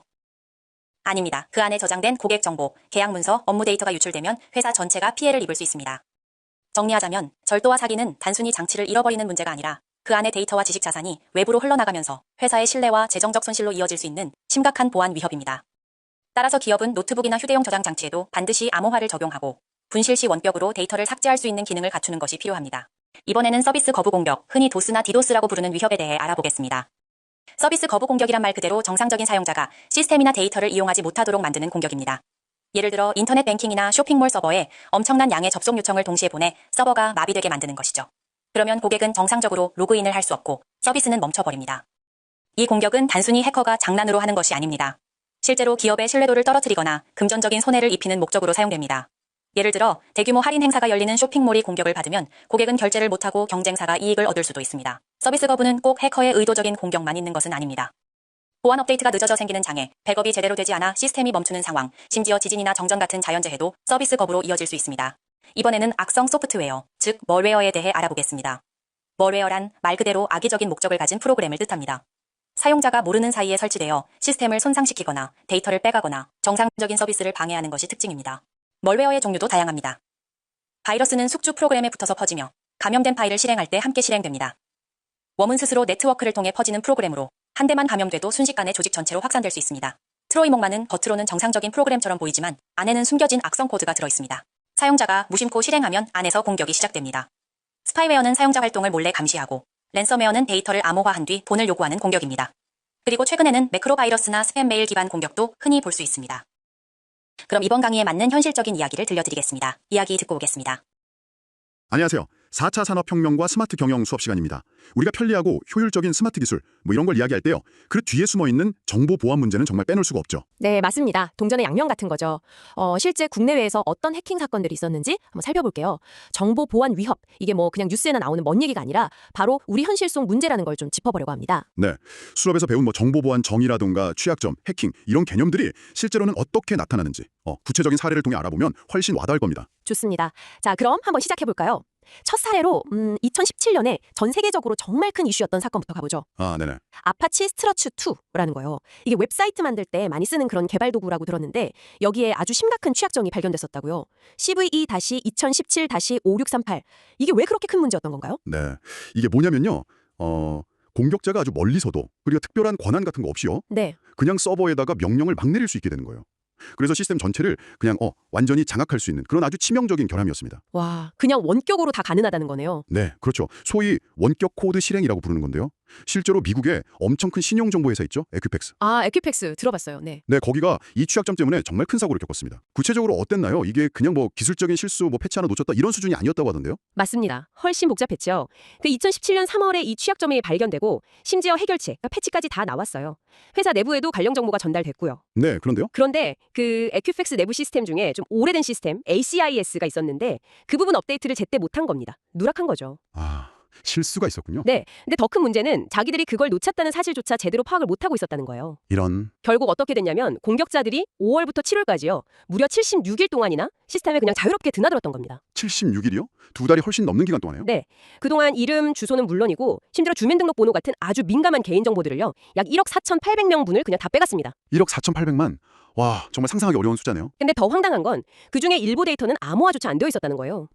아닙니다. 그 안에 저장된 고객 정보, 계약 문서, 업무 데이터가 유출되면 회사 전체가 피해를 입을 수 있습니다. 정리하자면 절도와 사기는 단순히 장치를 잃어버리는 문제가 아니라 그 안의 데이터와 지식 자산이 외부로 흘러나가면서 회사의 신뢰와 재정적 손실로 이어질 수 있는 심각한 보안 위협입니다. 따라서 기업은 노트북이나 휴대용 저장 장치에도 반드시 암호화를 적용하고 분실 시 원격으로 데이터를 삭제할 수 있는 기능을 갖추는 것이 필요합니다. 이번에는 서비스 거부 공격, 흔히 도스나 디도스라고 부르는 위협에 대해 알아보겠습니다. 서비스 거부 공격이란 말 그대로 정상적인 사용자가 시스템이나 데이터를 이용하지 못하도록 만드는 공격입니다. 예를 들어 인터넷 뱅킹이나 쇼핑몰 서버에 엄청난 양의 접속 요청을 동시에 보내 서버가 마비되게 만드는 것이죠. 그러면 고객은 정상적으로 로그인을 할 수 없고 서비스는 멈춰버립니다. 이 공격은 단순히 해커가 장난으로 하는 것이 아닙니다. 실제로 기업의 신뢰도를 떨어뜨리거나 금전적인 손해를 입히는 목적으로 사용됩니다. 예를 들어 대규모 할인 행사가 열리는 쇼핑몰이 공격을 받으면 고객은 결제를 못하고 경쟁사가 이익을 얻을 수도 있습니다. 서비스 거부는 꼭 해커의 의도적인 공격만 있는 것은 아닙니다. 보안 업데이트가 늦어져 생기는 장애, 백업이 제대로 되지 않아 시스템이 멈추는 상황, 심지어 지진이나 정전 같은 자연재해도 서비스 거부로 이어질 수 있습니다. 이번에는 악성 소프트웨어, 즉 멀웨어에 대해 알아보겠습니다. 멀웨어란 말 그대로 악의적인 목적을 가진 프로그램을 뜻합니다. 사용자가 모르는 사이에 설치되어 시스템을 손상시키거나 데이터를 빼가거나 정상적인 서비스를 방해하는 것이 특징입니다. 멀웨어의 종류도 다양합니다. 바이러스는 숙주 프로그램에 붙어서 퍼지며 감염된 파일을 실행할 때 함께 실행됩니다. 웜은 스스로 네트워크를 통해 퍼지는 프로그램으로 한 대만 감염돼도 순식간에 조직 전체로 확산될 수 있습니다. 트로이목마는 겉으로는 정상적인 프로그램처럼 보이지만 안에는 숨겨진 악성 코드가 들어있습니다. 사용자가 무심코 실행하면 안에서 공격이 시작됩니다. 스파이웨어는 사용자 활동을 몰래 감시하고 랜섬웨어는 데이터를 암호화한 뒤 돈을 요구하는 공격입니다. 그리고 최근에는 매크로바이러스나 스팸 메일 기반 공격도 흔히 볼 수 있습니다. 그럼 이번 강의에 맞는 현실적인 이야기를 들려드리겠습니다. 이야기 듣고 오겠습니다. 안녕하세요. 4차 산업혁명과 스마트 경영 수업 시간입니다. 우리가 편리하고 효율적인 스마트 기술, 이런 걸 이야기할 때요. 그 뒤에 숨어있는 정보 보안 문제는 정말 빼놓을 수가 없죠. 네, 맞습니다. 동전의 양면 같은 거죠. 실제 국내외에서 어떤 해킹 사건들이 있었는지 한번 살펴볼게요. 정보 보안 위협, 이게 그냥 뉴스에나 나오는 먼 얘기가 아니라 바로 우리 현실 속 문제라는 걸 좀 짚어보려고 합니다. 네, 수업에서 배운 정보 보안 정의라든가 취약점, 해킹 이런 개념들이 실제로는 어떻게 나타나는지 구체적인 사례를 통해 알아보면 훨씬 와닿을 겁니다. 좋습니다. 자, 그럼 한번 시작해볼까요? 첫 사례로 2017년에 전 세계적으로 정말 큰 이슈였던 사건부터 가보죠. 네네. 아파치 스트러츠2라는 거예요. 이게 웹사이트 만들 때 많이 쓰는 그런 개발 도구라고 들었는데 여기에 아주 심각한 취약점이 발견됐었다고요. CVE-2017-5638. 이게 왜 그렇게 큰 문제였던 건가요? 네, 이게 뭐냐면요. 공격자가 아주 멀리서도 그리고 특별한 권한 같은 거 없이요. 네. 그냥 서버에다가 명령을 막 내릴 수 있게 되는 거예요. 그래서 시스템 전체를 그냥 완전히 장악할 수 있는 그런 아주 치명적인 결함이었습니다. 와, 그냥 원격으로 다 가능하다는 거네요. 네, 그렇죠. 소위 원격 코드 실행이라고 부르는 건데요. 실제로 미국에 엄청 큰 신용정보회사 있죠? 에퀴팩스. 아, 에퀴팩스 들어봤어요. 네. 네, 거기가 이 취약점 때문에 정말 큰 사고를 겪었습니다. 구체적으로 어땠나요? 이게 그냥 뭐 기술적인 실수, 뭐 패치 하나 놓쳤다 이런 수준이 아니었다고 하던데요? 맞습니다. 훨씬 복잡했죠. 2017년 3월에 이 취약점이 발견되고 심지어 해결책, 그러니까 패치까지 다 나왔어요. 회사 내부에도 관련 정보가 전달됐고요. 네, 그런데요? 그런데 그 에퀴팩스 내부 시스템 중에 좀 오래된 시스템 ACIS가 있었는데 그 부분 업데이트를 제때 못한 겁니다. 누락한 거죠. 아, 실수가 있었군요. 네. 근데 더 큰 문제는 자기들이 그걸 놓쳤다는 사실조차 제대로 파악을 못하고 있었다는 거예요. 이런. 결국 어떻게 됐냐면 공격자들이 5월부터 7월까지요. 무려 76일 동안이나 시스템에 그냥 자유롭게 드나들었던 겁니다. 76일이요? 2달이 훨씬 넘는 기간 동안에요? 네. 그동안 이름, 주소는 물론이고 심지어 주민등록번호 같은 아주 민감한 개인정보들을요. 약 1억 4,800명 분을 그냥 다 빼갔습니다. 1억 4,800만. 와, 정말 상상하기 어려운 숫자네요. 근데 더 황당한 건 그중에 일부 데이터는 암호화조차 안 되어 있었다는 거예요.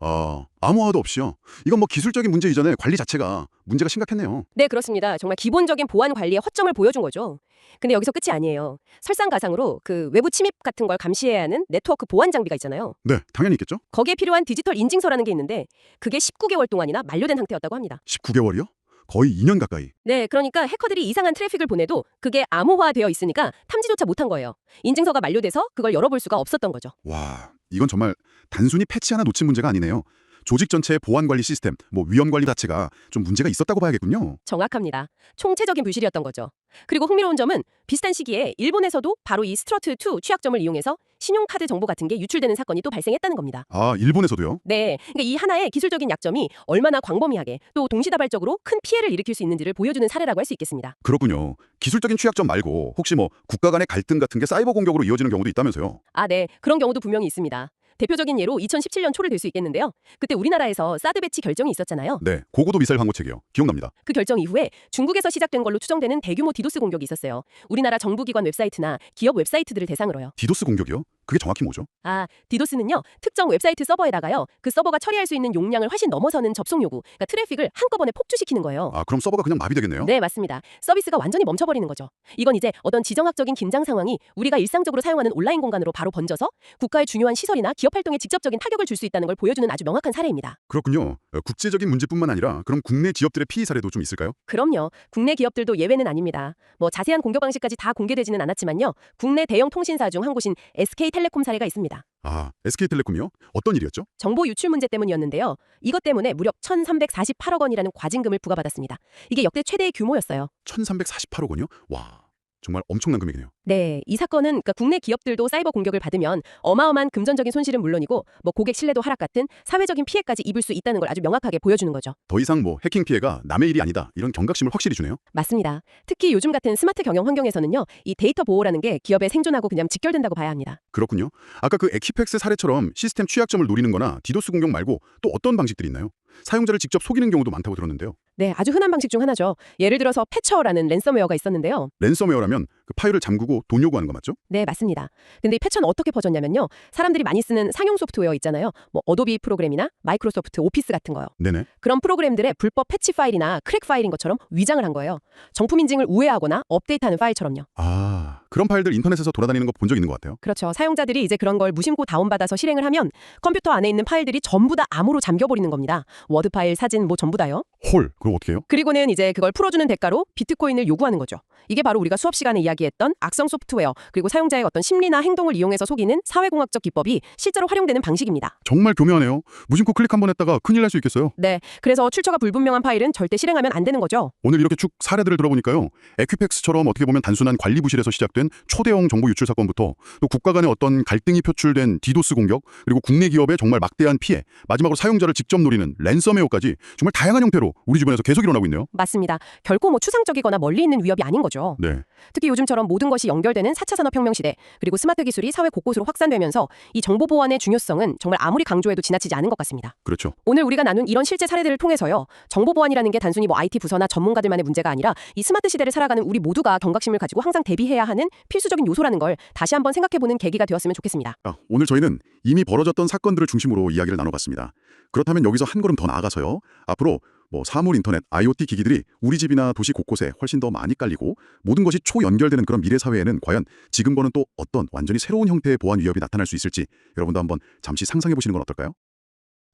암호화도 없이요. 이건 뭐 기술적인 문제 이전에 관리 자체가 문제가 심각했네요. 네, 그렇습니다. 정말 기본적인 보안 관리의 허점을 보여준 거죠. 근데 여기서 끝이 아니에요. 설상가상으로 그 외부 침입 같은 걸 감시해야 하는 네트워크 보안 장비가 있잖아요. 네, 당연히 있겠죠. 거기에 필요한 디지털 인증서라는 게 있는데 그게 19개월 동안이나 만료된 상태였다고 합니다. 19개월이요? 거의 2년 가까이. 네, 그러니까 해커들이 이상한 트래픽을 보내도 그게 암호화되어 있으니까 탐지조차 못한 거예요. 인증서가 만료돼서 그걸 열어볼 수가 없었던 거죠. 와, 이건 정말 단순히 패치 하나 놓친 문제가 아니네요. 조직 전체의 보안 관리 시스템, 뭐 위험 관리 자체가 좀 문제가 있었다고 봐야겠군요. 정확합니다. 총체적인 불실이었던 거죠. 그리고 흥미로운 점은 비슷한 시기에 일본에서도 바로 이 스트러트2 취약점을 이용해서 신용카드 정보 같은 게 유출되는 사건이 또 발생했다는 겁니다. 아, 일본에서도요? 네, 그러니까 이 하나의 기술적인 약점이 얼마나 광범위하게 또 동시다발적으로 큰 피해를 일으킬 수 있는지를 보여주는 사례라고 할 수 있겠습니다. 그렇군요. 기술적인 취약점 말고 혹시 뭐 국가 간의 갈등 같은 게 사이버 공격으로 이어지는 경우도 있다면서요? 아, 네, 그런 경우도 분명히 있습니다. 대표적인 예로 2017년 초를 들 수 있겠는데요. 그때 우리나라에서 사드 배치 결정이 있었잖아요. 네, 고고도 미사일 방어 체계요. 기억납니다. 그 결정 이후에 중국에서 시작된 걸로 추정되는 대규모 디도스 공격이 있었어요. 우리나라 정부기관 웹사이트나 기업 웹사이트들을 대상으로요. 디도스 공격이요? 그게 정확히 뭐죠? 아, 디도스는요. 특정 웹사이트 서버에다가요. 그 서버가 처리할 수 있는 용량을 훨씬 넘어서는 접속 요구, 그러니까 트래픽을 한꺼번에 폭주시키는 거예요. 아, 그럼 서버가 그냥 마비되겠네요? 네, 맞습니다. 서비스가 완전히 멈춰버리는 거죠. 이건 이제 어떤 지정학적인 긴장 상황이 우리가 일상적으로 사용하는 온라인 공간으로 바로 번져서 국가의 중요한 시설이나 기업 활동에 직접적인 타격을 줄 수 있다는 걸 보여주는 아주 명확한 사례입니다. 그렇군요. 국제적인 문제뿐만 아니라 그럼 국내 기업들의 피해 사례도 좀 있을까요? 그럼요. 국내 기업들도 예외는 아닙니다. 뭐 자세한 공격 방식까지 다 공개되지는 않았지만요. 국내 대형 통신사 중 한 곳인 SK텔레콤 사례가 있습니다. 아, SK텔레콤이요? 어떤 일이었죠? 정보 유출 문제 때문이었는데요. 이것 때문에 무려 1,348억 원이라는 과징금을 부과받았습니다. 이게 역대 최대의 규모였어요. 1,348억 원이요? 와, 정말 엄청난 금액이네요. 네, 이 사건은 그러니까 국내 기업들도 사이버 공격을 받으면 어마어마한 금전적인 손실은 물론이고 뭐 고객 신뢰도 하락 같은 사회적인 피해까지 입을 수 있다는 걸 아주 명확하게 보여주는 거죠. 더 이상 뭐 해킹 피해가 남의 일이 아니다. 이런 경각심을 확실히 주네요. 맞습니다. 특히 요즘 같은 스마트 경영 환경에서는요. 이 데이터 보호라는 게 기업에 생존하고 그냥 직결된다고 봐야 합니다. 그렇군요. 아까 그 에키팩스 사례처럼 시스템 취약점을 노리는 거나 디도스 공격 말고 또 어떤 방식들이 있나요? 사용자를 직접 속이는 경우도 많다고 들었는데요. 네, 아주 흔한 방식 중 하나죠. 예를 들어서 패처라는 랜섬웨어가 있었는데요. 랜섬웨어라면 그 파일을 잠그고 돈 요구하는 거 맞죠? 네, 맞습니다. 근데 이 패처는 어떻게 퍼졌냐면요. 사람들이 많이 쓰는 상용 소프트웨어 있잖아요. 뭐 어도비 프로그램이나 마이크로소프트 오피스 같은 거요. 네네. 그런 프로그램들의 불법 패치 파일이나 크랙 파일인 것처럼 위장을 한 거예요. 정품 인증을 우회하거나 업데이트하는 파일처럼요. 아, 그런 파일들 인터넷에서 돌아다니는 거 본 적 있는 것 같아요. 그렇죠. 사용자들이 이제 그런 걸 무심코 다운받아서 실행을 하면 컴퓨터 안에 있는 파일들이 전부 다 암호로 잠겨버리는 겁니다. 워드 파일, 사진 뭐 전부 다요. 헐, 그럼 어떻게 해요? 그리고는 이제 그걸 풀어주는 대가로 비트코인을 요구하는 거죠. 이게 바로 우리가 수업 시간에 이야기했던 악성 소프트웨어 그리고 사용자의 어떤 심리나 행동을 이용해서 속이는 사회공학적 기법이 실제로 활용되는 방식입니다. 정말 교묘하네요. 무심코 클릭 한 번 했다가 큰일 날 수 있겠어요. 네, 그래서 출처가 불분명한 파일은 절대 실행하면 안 되는 거죠. 오늘 이렇게 쭉 사례들을 들어보니까요. 에퀴팩스처럼 어떻게 보면 단순한 관리 부실에서 시작된 초대형 정보 유출 사건부터 또 국가 간의 어떤 갈등이 표출된 디도스 공격 그리고 국내 기업의 정말 막대한 피해 마지막으로 사용자를 직접 노리는 랜섬웨어까지 정말 다양한 형태로 우리 주변에서 계속 일어나고 있네요. 맞습니다. 결코 뭐 추상적이거나 멀리 있는 위협이 아닌 거죠. 네. 특히 요즘처럼 모든 것이 연결되는 4차 산업혁명 시대 그리고 스마트 기술이 사회 곳곳으로 확산되면서 이 정보 보안의 중요성은 정말 아무리 강조해도 지나치지 않은 것 같습니다. 그렇죠. 오늘 우리가 나눈 이런 실제 사례들을 통해서요. 정보 보안이라는 게 단순히 뭐 IT 부서나 전문가들만의 문제가 아니라 이 스마트 시대를 살아가는 우리 모두가 경각심을 가지고 항상 대비해야 하는 필수적인 요소라는 걸 다시 한번 생각해보는 계기가 되었으면 좋겠습니다. 오늘 저희는 이미 벌어졌던 사건들을 중심으로 이야기를 나눠봤습니다. 그렇다면 여기서 한 걸음 더 나아가서요. 앞으로 뭐 사물 인터넷, IoT 기기들이 우리 집이나 도시 곳곳에 훨씬 더 많이 깔리고 모든 것이 초연결되는 그런 미래 사회에는 과연 지금과는 또 어떤 완전히 새로운 형태의 보안 위협이 나타날 수 있을지 여러분도 한번 잠시 상상해 보시는 건 어떨까요?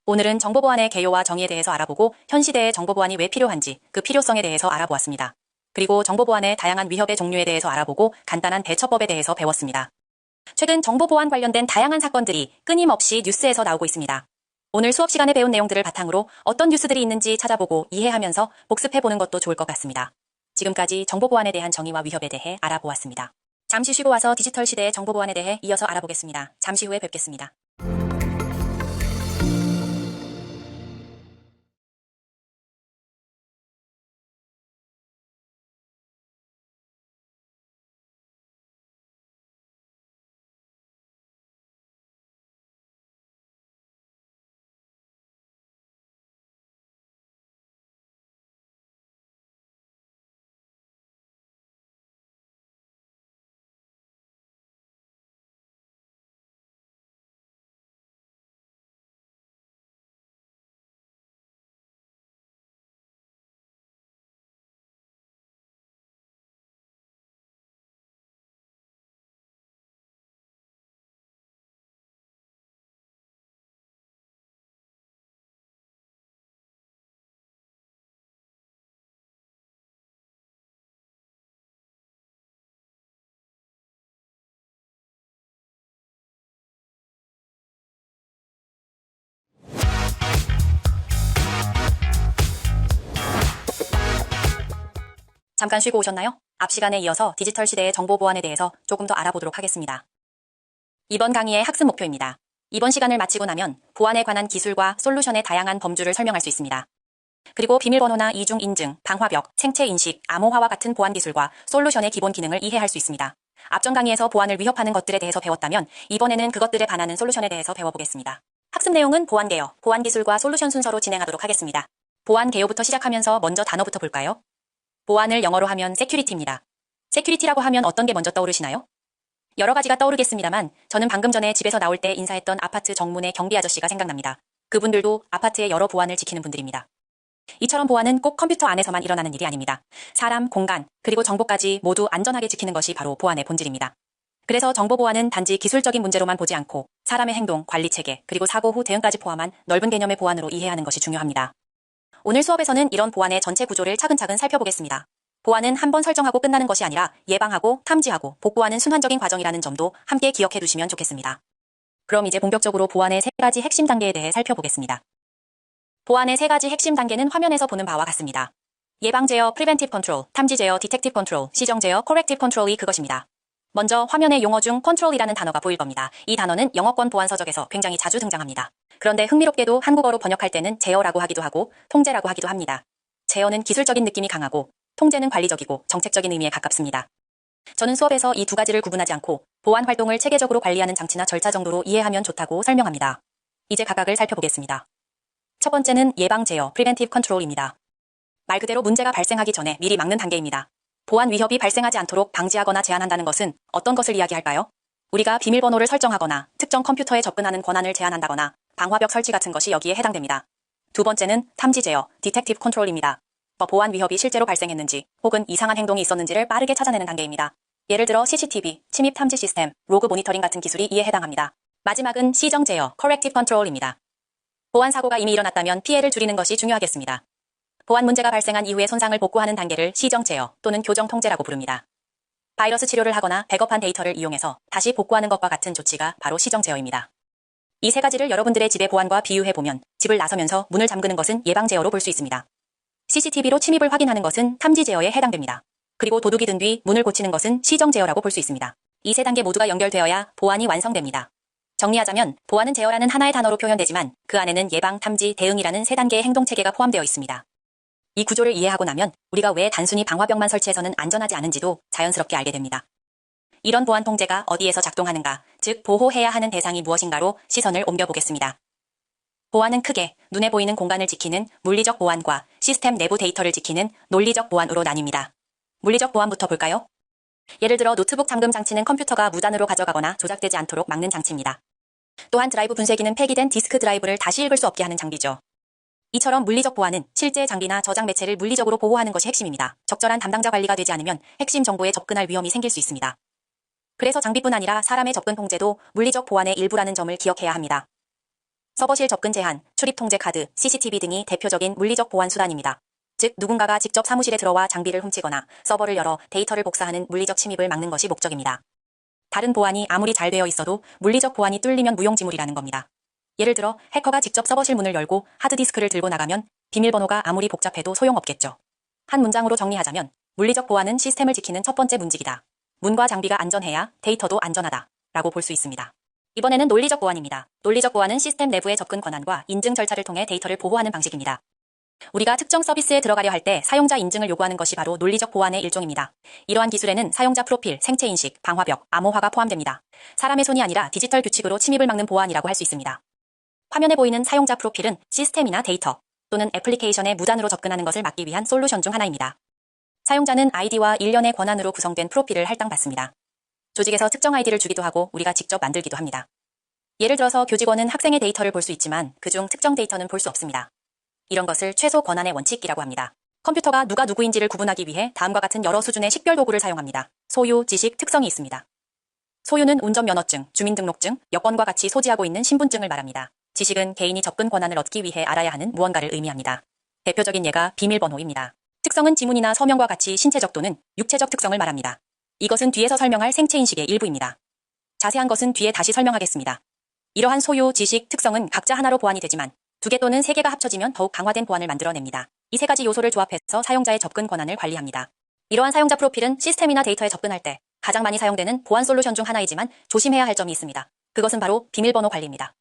오늘은 정보보안의 개요와 정의에 대해서 알아보고 현 시대의 정보보안이 왜 필요한지 그 필요성에 대해서 알아보았습니다. 그리고 정보보안의 다양한 위협의 종류에 대해서 알아보고 간단한 대처법에 대해서 배웠습니다. 최근 정보보안 관련된 다양한 사건들이 끊임없이 뉴스에서 나오고 있습니다. 오늘 수업 시간에 배운 내용들을 바탕으로 어떤 뉴스들이 있는지 찾아보고 이해하면서 복습해보는 것도 좋을 것 같습니다. 지금까지 정보보안에 대한 정의와 위협에 대해 알아보았습니다. 잠시 쉬고 와서 디지털 시대의 정보보안에 대해 이어서 알아보겠습니다. 잠시 후에 뵙겠습니다. 잠깐 쉬고 오셨나요? 앞 시간에 이어서 디지털 시대의 정보보안에 대해서 조금 더 알아보도록 하겠습니다. 이번 강의의 학습 목표입니다. 이번 시간을 마치고 나면 보안에 관한 기술과 솔루션의 다양한 범주를 설명할 수 있습니다. 그리고 비밀번호나 이중 인증, 방화벽, 생체 인식, 암호화와 같은 보안 기술과 솔루션의 기본 기능을 이해할 수 있습니다. 앞전 강의에서 보안을 위협하는 것들에 대해서 배웠다면 이번에는 그것들에 반하는 솔루션에 대해서 배워보겠습니다. 학습 내용은 보안 개요, 보안 기술과 솔루션 순서로 진행하도록 하겠습니다. 보안 개요부터 시작하면서 먼저 단어부터 볼까요? 보안을 영어로 하면 security입니다. security라고 하면 어떤 게 먼저 떠오르시나요? 여러 가지가 떠오르겠습니다만 저는 방금 전에 집에서 나올 때 인사했던 아파트 정문의 경비 아저씨가 생각납니다. 그분들도 아파트의 여러 보안을 지키는 분들입니다. 이처럼 보안은 꼭 컴퓨터 안에서만 일어나는 일이 아닙니다. 사람, 공간, 그리고 정보까지 모두 안전하게 지키는 것이 바로 보안의 본질입니다. 그래서 정보 보안은 단지 기술적인 문제로만 보지 않고 사람의 행동, 관리 체계, 그리고 사고 후 대응까지 포함한 넓은 개념의 보안으로 이해하는 것이 중요합니다. 오늘 수업에서는 이런 보안의 전체 구조를 차근차근 살펴보겠습니다. 보안은 한번 설정하고 끝나는 것이 아니라 예방하고 탐지하고 복구하는 순환적인 과정이라는 점도 함께 기억해 두시면 좋겠습니다. 그럼 이제 본격적으로 보안의 3가지 핵심 단계에 대해 살펴보겠습니다. 보안의 3가지 핵심 단계는 화면에서 보는 바와 같습니다. 예방 제어, preventive control, 탐지 제어, detective control, 시정 제어, corrective control이 그것입니다. 먼저 화면의 용어 중 control이라는 단어가 보일 겁니다. 이 단어는 영어권 보안 서적에서 굉장히 자주 등장합니다. 그런데 흥미롭게도 한국어로 번역할 때는 제어라고 하기도 하고 통제라고 하기도 합니다. 제어는 기술적인 느낌이 강하고 통제는 관리적이고 정책적인 의미에 가깝습니다. 저는 수업에서 이 두 가지를 구분하지 않고 보안 활동을 체계적으로 관리하는 장치나 절차 정도로 이해하면 좋다고 설명합니다. 이제 각각을 살펴보겠습니다. 첫 번째는 예방 제어, preventive control입니다. 말 그대로 문제가 발생하기 전에 미리 막는 단계입니다. 보안 위협이 발생하지 않도록 방지하거나 제한한다는 것은 어떤 것을 이야기할까요? 우리가 비밀번호를 설정하거나 특정 컴퓨터에 접근하는 권한을 제한한다거나 방화벽 설치 같은 것이 여기에 해당됩니다. 두 번째는 탐지 제어, detective control입니다. 보안 위협이 실제로 발생했는지 혹은 이상한 행동이 있었는지를 빠르게 찾아내는 단계입니다. 예를 들어 CCTV, 침입 탐지 시스템, 로그 모니터링 같은 기술이 이에 해당합니다. 마지막은 시정 제어, corrective control입니다. 보안 사고가 이미 일어났다면 피해를 줄이는 것이 중요하겠습니다. 보안 문제가 발생한 이후에 손상을 복구하는 단계를 시정 제어 또는 교정 통제라고 부릅니다. 바이러스 치료를 하거나 백업한 데이터를 이용해서 다시 복구하는 것과 같은 조치가 바로 시정 제어입니다. 이 3가지를 여러분들의 집의 보안과 비유해보면 집을 나서면서 문을 잠그는 것은 예방 제어로 볼 수 있습니다. CCTV로 침입을 확인하는 것은 탐지 제어에 해당됩니다. 그리고 도둑이 든 뒤 문을 고치는 것은 시정 제어라고 볼 수 있습니다. 이 3단계 모두가 연결되어야 보안이 완성됩니다. 정리하자면 보안은 제어라는 하나의 단어로 표현되지만 그 안에는 예방, 탐지, 대응이라는 3단계의 행동체계가 포함되어 있습니다. 이 구조를 이해하고 나면 우리가 왜 단순히 방화벽만 설치해서는 안전하지 않은지도 자연스럽게 알게 됩니다. 이런 보안 통제가 어디에서 작동하는가, 즉 보호해야 하는 대상이 무엇인가로 시선을 옮겨보겠습니다. 보안은 크게 눈에 보이는 공간을 지키는 물리적 보안과 시스템 내부 데이터를 지키는 논리적 보안으로 나뉩니다. 물리적 보안부터 볼까요? 예를 들어 노트북 잠금 장치는 컴퓨터가 무단으로 가져가거나 조작되지 않도록 막는 장치입니다. 또한 드라이브 분쇄기는 폐기된 디스크 드라이브를 다시 읽을 수 없게 하는 장비죠. 이처럼 물리적 보안은 실제 장비나 저장 매체를 물리적으로 보호하는 것이 핵심입니다. 적절한 담당자 관리가 되지 않으면 핵심 정보에 접근할 위험이 생길 수 있습니다. 그래서 장비뿐 아니라 사람의 접근 통제도 물리적 보안의 일부라는 점을 기억해야 합니다. 서버실 접근 제한, 출입 통제 카드, CCTV 등이 대표적인 물리적 보안 수단입니다. 즉, 누군가가 직접 사무실에 들어와 장비를 훔치거나 서버를 열어 데이터를 복사하는 물리적 침입을 막는 것이 목적입니다. 다른 보안이 아무리 잘 되어 있어도 물리적 보안이 뚫리면 무용지물이라는 겁니다. 예를 들어 해커가 직접 서버실 문을 열고 하드디스크를 들고 나가면 비밀번호가 아무리 복잡해도 소용없겠죠. 한 문장으로 정리하자면 물리적 보안은 시스템을 지키는 첫 번째 문직이다. 문과 장비가 안전해야 데이터도 안전하다 라고 볼 수 있습니다. 이번에는 논리적 보안입니다. 논리적 보안은 시스템 내부의 접근 권한과 인증 절차를 통해 데이터를 보호하는 방식입니다. 우리가 특정 서비스에 들어가려 할 때 사용자 인증을 요구하는 것이 바로 논리적 보안의 일종입니다. 이러한 기술에는 사용자 프로필, 생체 인식, 방화벽, 암호화가 포함됩니다. 사람의 손이 아니라 디지털 규칙으로 침입을 막는 보안이라고 할 수 있습니다. 화면에 보이는 사용자 프로필은 시스템이나 데이터 또는 애플리케이션에 무단으로 접근하는 것을 막기 위한 솔루션 중 하나입니다. 사용자는 아이디와 일련의 권한으로 구성된 프로필을 할당받습니다. 조직에서 특정 아이디를 주기도 하고 우리가 직접 만들기도 합니다. 예를 들어서 교직원은 학생의 데이터를 볼 수 있지만 그중 특정 데이터는 볼 수 없습니다. 이런 것을 최소 권한의 원칙이라고 합니다. 컴퓨터가 누가 누구인지를 구분하기 위해 다음과 같은 여러 수준의 식별 도구를 사용합니다. 소유, 지식, 특성이 있습니다. 소유는 운전면허증, 주민등록증, 여권과 같이 소지하고 있는 신분증을 말합니다. 지식은 개인이 접근 권한을 얻기 위해 알아야 하는 무언가를 의미합니다. 대표적인 예가 비밀번호입니다. 특성은 지문이나 서명과 같이 신체적 또는 육체적 특성을 말합니다. 이것은 뒤에서 설명할 생체인식의 일부입니다. 자세한 것은 뒤에 다시 설명하겠습니다. 이러한 소유, 지식, 특성은 각자 하나로 보완이 되지만 2개 또는 3개가 합쳐지면 더욱 강화된 보안을 만들어냅니다. 이 3가지 요소를 조합해서 사용자의 접근 권한을 관리합니다. 이러한 사용자 프로필은 시스템이나 데이터에 접근할 때 가장 많이 사용되는 보안 솔루션 중 하나이지만 조심해야 할 점이 있습니다. 그것은 바로 비밀번호 관리입니다.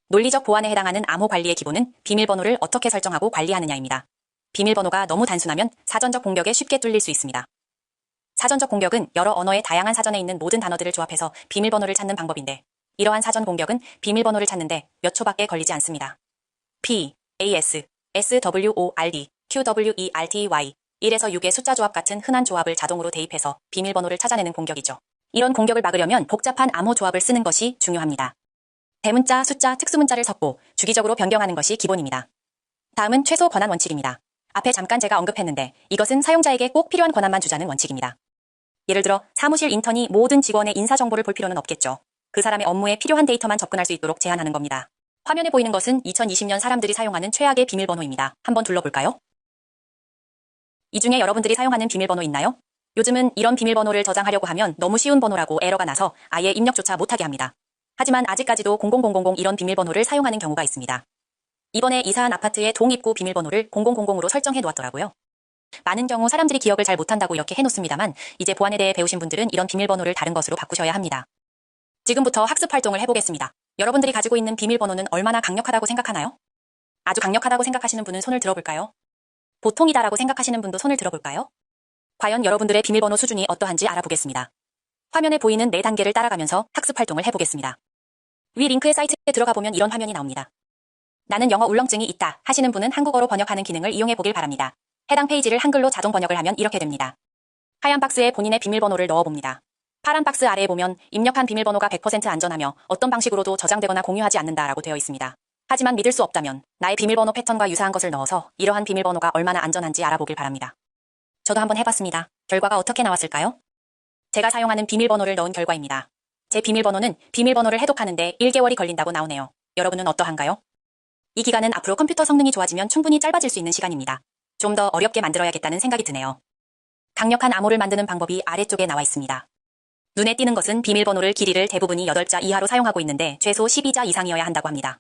논리적 보안에 해당하는 암호 관리의 기본은 비밀번호를 어떻게 설정하고 관리하느냐입니다. 비밀번호가 너무 단순하면 사전적 공격에 쉽게 뚫릴 수 있습니다. 사전적 공격은 여러 언어의 다양한 사전에 있는 모든 단어들을 조합해서 비밀번호를 찾는 방법인데 이러한 사전 공격은 비밀번호를 찾는데 몇 초밖에 걸리지 않습니다. P, AS, SWORD, QWERTY, 1에서 6의 숫자 조합 같은 흔한 조합을 자동으로 대입해서 비밀번호를 찾아내는 공격이죠. 이런 공격을 막으려면 복잡한 암호 조합을 쓰는 것이 중요합니다. 대문자, 숫자, 특수문자를 섞고 주기적으로 변경하는 것이 기본입니다. 다음은 최소 권한 원칙입니다. 앞에 잠깐 제가 언급했는데 이것은 사용자에게 꼭 필요한 권한만 주자는 원칙입니다. 예를 들어 사무실 인턴이 모든 직원의 인사정보를 볼 필요는 없겠죠. 그 사람의 업무에 필요한 데이터만 접근할 수 있도록 제한하는 겁니다. 화면에 보이는 것은 2020년 사람들이 사용하는 최악의 비밀번호입니다. 한번 둘러볼까요? 이 중에 여러분들이 사용하는 비밀번호 있나요? 요즘은 이런 비밀번호를 저장하려고 하면 너무 쉬운 번호라고 에러가 나서 아예 입력조차 못하게 합니다. 하지만 아직까지도 00000 이런 비밀번호를 사용하는 경우가 있습니다. 이번에 이사한 아파트의 동입구 비밀번호를 0000으로 설정해 놓았더라고요. 많은 경우 사람들이 기억을 잘 못한다고 이렇게 해놓습니다만 이제 보안에 대해 배우신 분들은 이런 비밀번호를 다른 것으로 바꾸셔야 합니다. 지금부터 학습 활동을 해보겠습니다. 여러분들이 가지고 있는 비밀번호는 얼마나 강력하다고 생각하나요? 아주 강력하다고 생각하시는 분은 손을 들어볼까요? 보통이다라고 생각하시는 분도 손을 들어볼까요? 과연 여러분들의 비밀번호 수준이 어떠한지 알아보겠습니다. 화면에 보이는 4단계를 따라가면서 학습 활동을 해보겠습니다. 위 링크의 사이트에 들어가 보면 이런 화면이 나옵니다. 나는 영어 울렁증이 있다 하시는 분은 한국어로 번역하는 기능을 이용해 보길 바랍니다. 해당 페이지를 한글로 자동 번역을 하면 이렇게 됩니다. 하얀 박스에 본인의 비밀번호를 넣어봅니다. 파란 박스 아래에 보면 입력한 비밀번호가 100% 안전하며 어떤 방식으로도 저장되거나 공유하지 않는다라고 되어 있습니다. 하지만 믿을 수 없다면 나의 비밀번호 패턴과 유사한 것을 넣어서 이러한 비밀번호가 얼마나 안전한지 알아보길 바랍니다. 저도 한번 해봤습니다. 결과가 어떻게 나왔을까요? 제가 사용하는 비밀번호를 넣은 결과입니다. 제 비밀번호는 비밀번호를 해독하는데 1개월이 걸린다고 나오네요. 여러분은 어떠한가요? 이 기간은 앞으로 컴퓨터 성능이 좋아지면 충분히 짧아질 수 있는 시간입니다. 좀 더 어렵게 만들어야겠다는 생각이 드네요. 강력한 암호를 만드는 방법이 아래쪽에 나와 있습니다. 눈에 띄는 것은 비밀번호를 길이를 대부분이 8자 이하로 사용하고 있는데 최소 12자 이상이어야 한다고 합니다.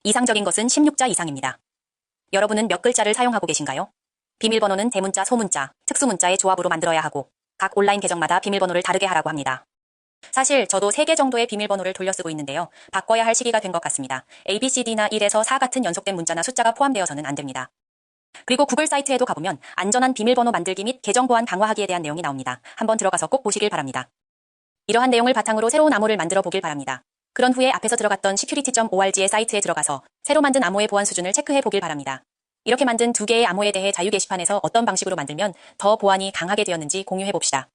이상적인 것은 16자 이상입니다. 여러분은 몇 글자를 사용하고 계신가요? 비밀번호는 대문자, 소문자, 특수문자의 조합으로 만들어야 하고 각 온라인 계정마다 비밀번호를 다르게 하라고 합니다. 사실 저도 3개 정도의 비밀번호를 돌려 쓰고 있는데요. 바꿔야 할 시기가 된 것 같습니다. ABCD나 1에서 4 같은 연속된 문자나 숫자가 포함되어서는 안 됩니다. 그리고 구글 사이트에도 가보면 안전한 비밀번호 만들기 및 계정 보안 강화하기에 대한 내용이 나옵니다. 한번 들어가서 꼭 보시길 바랍니다. 이러한 내용을 바탕으로 새로운 암호를 만들어 보길 바랍니다. 그런 후에 앞에서 들어갔던 security.org의 사이트에 들어가서 새로 만든 암호의 보안 수준을 체크해 보길 바랍니다. 이렇게 만든 2개의 암호에 대해 자유 게시판에서 어떤 방식으로 만들면 더 보안이 강하게 되었는지 공유해 봅시다.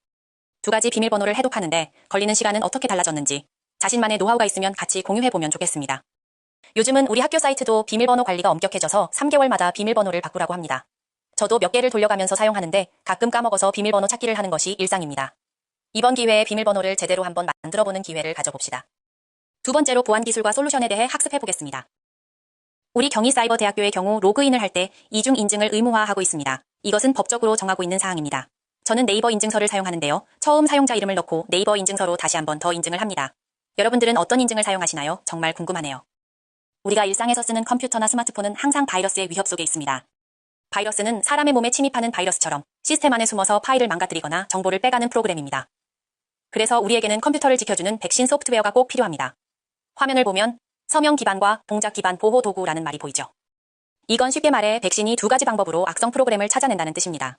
2가지 비밀번호를 해독하는데 걸리는 시간은 어떻게 달라졌는지 자신만의 노하우가 있으면 같이 공유해 보면 좋겠습니다. 요즘은 우리 학교 사이트도 비밀번호 관리가 엄격해져서 3개월마다 비밀번호를 바꾸라고 합니다. 저도 몇 개를 돌려가면서 사용하는데 가끔 까먹어서 비밀번호 찾기를 하는 것이 일상입니다. 이번 기회에 비밀번호를 제대로 한번 만들어보는 기회를 가져봅시다. 2번째로 보안 기술과 솔루션에 대해 학습해 보겠습니다. 우리 경희사이버대학교의 경우 로그인을 할 때 이중 인증을 의무화하고 있습니다. 이것은 법적으로 정하고 있는 사항입니다. 저는 네이버 인증서를 사용하는데요. 처음 사용자 이름을 넣고 네이버 인증서로 다시 한 번 더 인증을 합니다. 여러분들은 어떤 인증을 사용하시나요? 정말 궁금하네요. 우리가 일상에서 쓰는 컴퓨터나 스마트폰은 항상 바이러스의 위협 속에 있습니다. 바이러스는 사람의 몸에 침입하는 바이러스처럼 시스템 안에 숨어서 파일을 망가뜨리거나 정보를 빼가는 프로그램입니다. 그래서 우리에게는 컴퓨터를 지켜주는 백신 소프트웨어가 꼭 필요합니다. 화면을 보면 서명 기반과 동작 기반 보호 도구라는 말이 보이죠. 이건 쉽게 말해 백신이 두 가지 방법으로 악성 프로그램을 찾아낸다는 뜻입니다.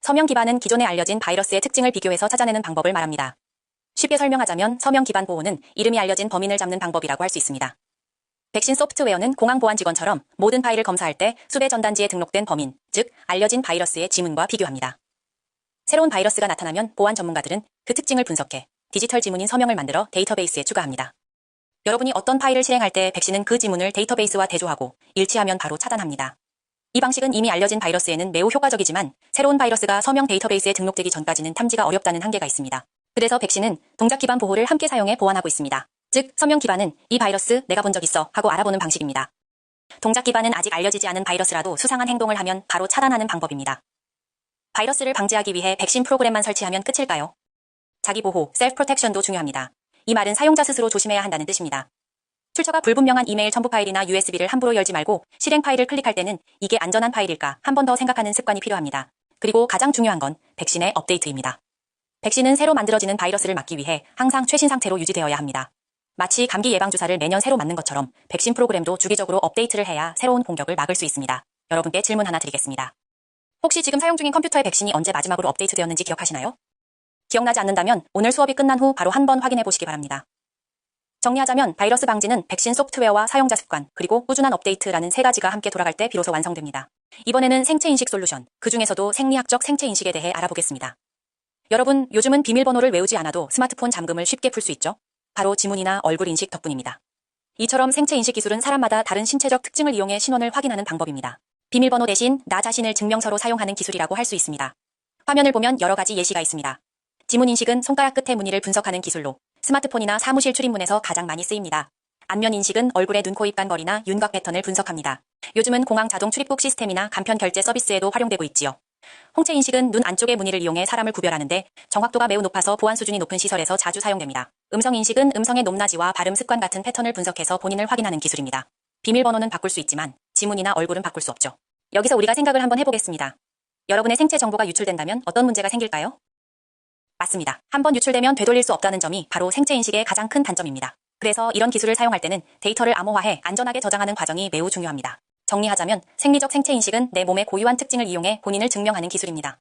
서명 기반은 기존에 알려진 바이러스의 특징을 비교해서 찾아내는 방법을 말합니다. 쉽게 설명하자면 서명 기반 보호는 이름이 알려진 범인을 잡는 방법이라고 할 수 있습니다. 백신 소프트웨어는 공항 보안 직원처럼 모든 파일을 검사할 때 수배 전단지에 등록된 범인, 즉 알려진 바이러스의 지문과 비교합니다. 새로운 바이러스가 나타나면 보안 전문가들은 그 특징을 분석해 디지털 지문인 서명을 만들어 데이터베이스에 추가합니다. 여러분이 어떤 파일을 실행할 때 백신은 그 지문을 데이터베이스와 대조하고 일치하면 바로 차단합니다. 이 방식은 이미 알려진 바이러스에는 매우 효과적이지만 새로운 바이러스가 서명 데이터베이스에 등록되기 전까지는 탐지가 어렵다는 한계가 있습니다. 그래서 백신은 동작 기반 보호를 함께 사용해 보완하고 있습니다. 즉, 서명 기반은 이 바이러스 내가 본 적 있어 하고 알아보는 방식입니다. 동작 기반은 아직 알려지지 않은 바이러스라도 수상한 행동을 하면 바로 차단하는 방법입니다. 바이러스를 방지하기 위해 백신 프로그램만 설치하면 끝일까요? 자기 보호, 셀프 프로텍션도 중요합니다. 이 말은 사용자 스스로 조심해야 한다는 뜻입니다. 출처가 불분명한 이메일 첨부 파일이나 USB를 함부로 열지 말고 실행 파일을 클릭할 때는 이게 안전한 파일일까 한 번 더 생각하는 습관이 필요합니다. 그리고 가장 중요한 건 백신의 업데이트입니다. 백신은 새로 만들어지는 바이러스를 막기 위해 항상 최신 상태로 유지되어야 합니다. 마치 감기 예방주사를 매년 새로 맞는 것처럼 백신 프로그램도 주기적으로 업데이트를 해야 새로운 공격을 막을 수 있습니다. 여러분께 질문 하나 드리겠습니다. 혹시 지금 사용 중인 컴퓨터의 백신이 언제 마지막으로 업데이트되었는지 기억하시나요? 기억나지 않는다면 오늘 수업이 끝난 후 바로 한번 확인해 보시기 바랍니다. 정리하자면 바이러스 방지는 백신 소프트웨어와 사용자 습관, 그리고 꾸준한 업데이트라는 세 가지가 함께 돌아갈 때 비로소 완성됩니다. 이번에는 생체인식 솔루션, 그 중에서도 생리학적 생체인식에 대해 알아보겠습니다. 여러분, 요즘은 비밀번호를 외우지 않아도 스마트폰 잠금을 쉽게 풀 수 있죠? 바로 지문이나 얼굴 인식 덕분입니다. 이처럼 생체인식 기술은 사람마다 다른 신체적 특징을 이용해 신원을 확인하는 방법입니다. 비밀번호 대신 나 자신을 증명서로 사용하는 기술이라고 할 수 있습니다. 화면을 보면 여러 가지 예시가 있습니다. 지문 인식은 손가락 끝의 무늬를 분석하는 기술로 스마트폰이나 사무실 출입문에서 가장 많이 쓰입니다. 안면 인식은 얼굴의 눈, 코, 입, 간, 거리나 윤곽 패턴을 분석합니다. 요즘은 공항 자동 출입국 시스템이나 간편 결제 서비스에도 활용되고 있지요. 홍채 인식은 눈 안쪽의 무늬를 이용해 사람을 구별하는데 정확도가 매우 높아서 보안 수준이 높은 시설에서 자주 사용됩니다. 음성 인식은 음성의 높낮이와 발음 습관 같은 패턴을 분석해서 본인을 확인하는 기술입니다. 비밀번호는 바꿀 수 있지만 지문이나 얼굴은 바꿀 수 없죠. 여기서 우리가 생각을 한번 해보겠습니다. 여러분의 생체 정보가 유출된다면 어떤 문제가 생길까요? 맞습니다. 한번 유출되면 되돌릴 수 없다는 점이 바로 생체인식의 가장 큰 단점입니다. 그래서 이런 기술을 사용할 때는 데이터를 암호화해 안전하게 저장하는 과정이 매우 중요합니다. 정리하자면 생리적 생체인식은 내 몸의 고유한 특징을 이용해 본인을 증명하는 기술입니다.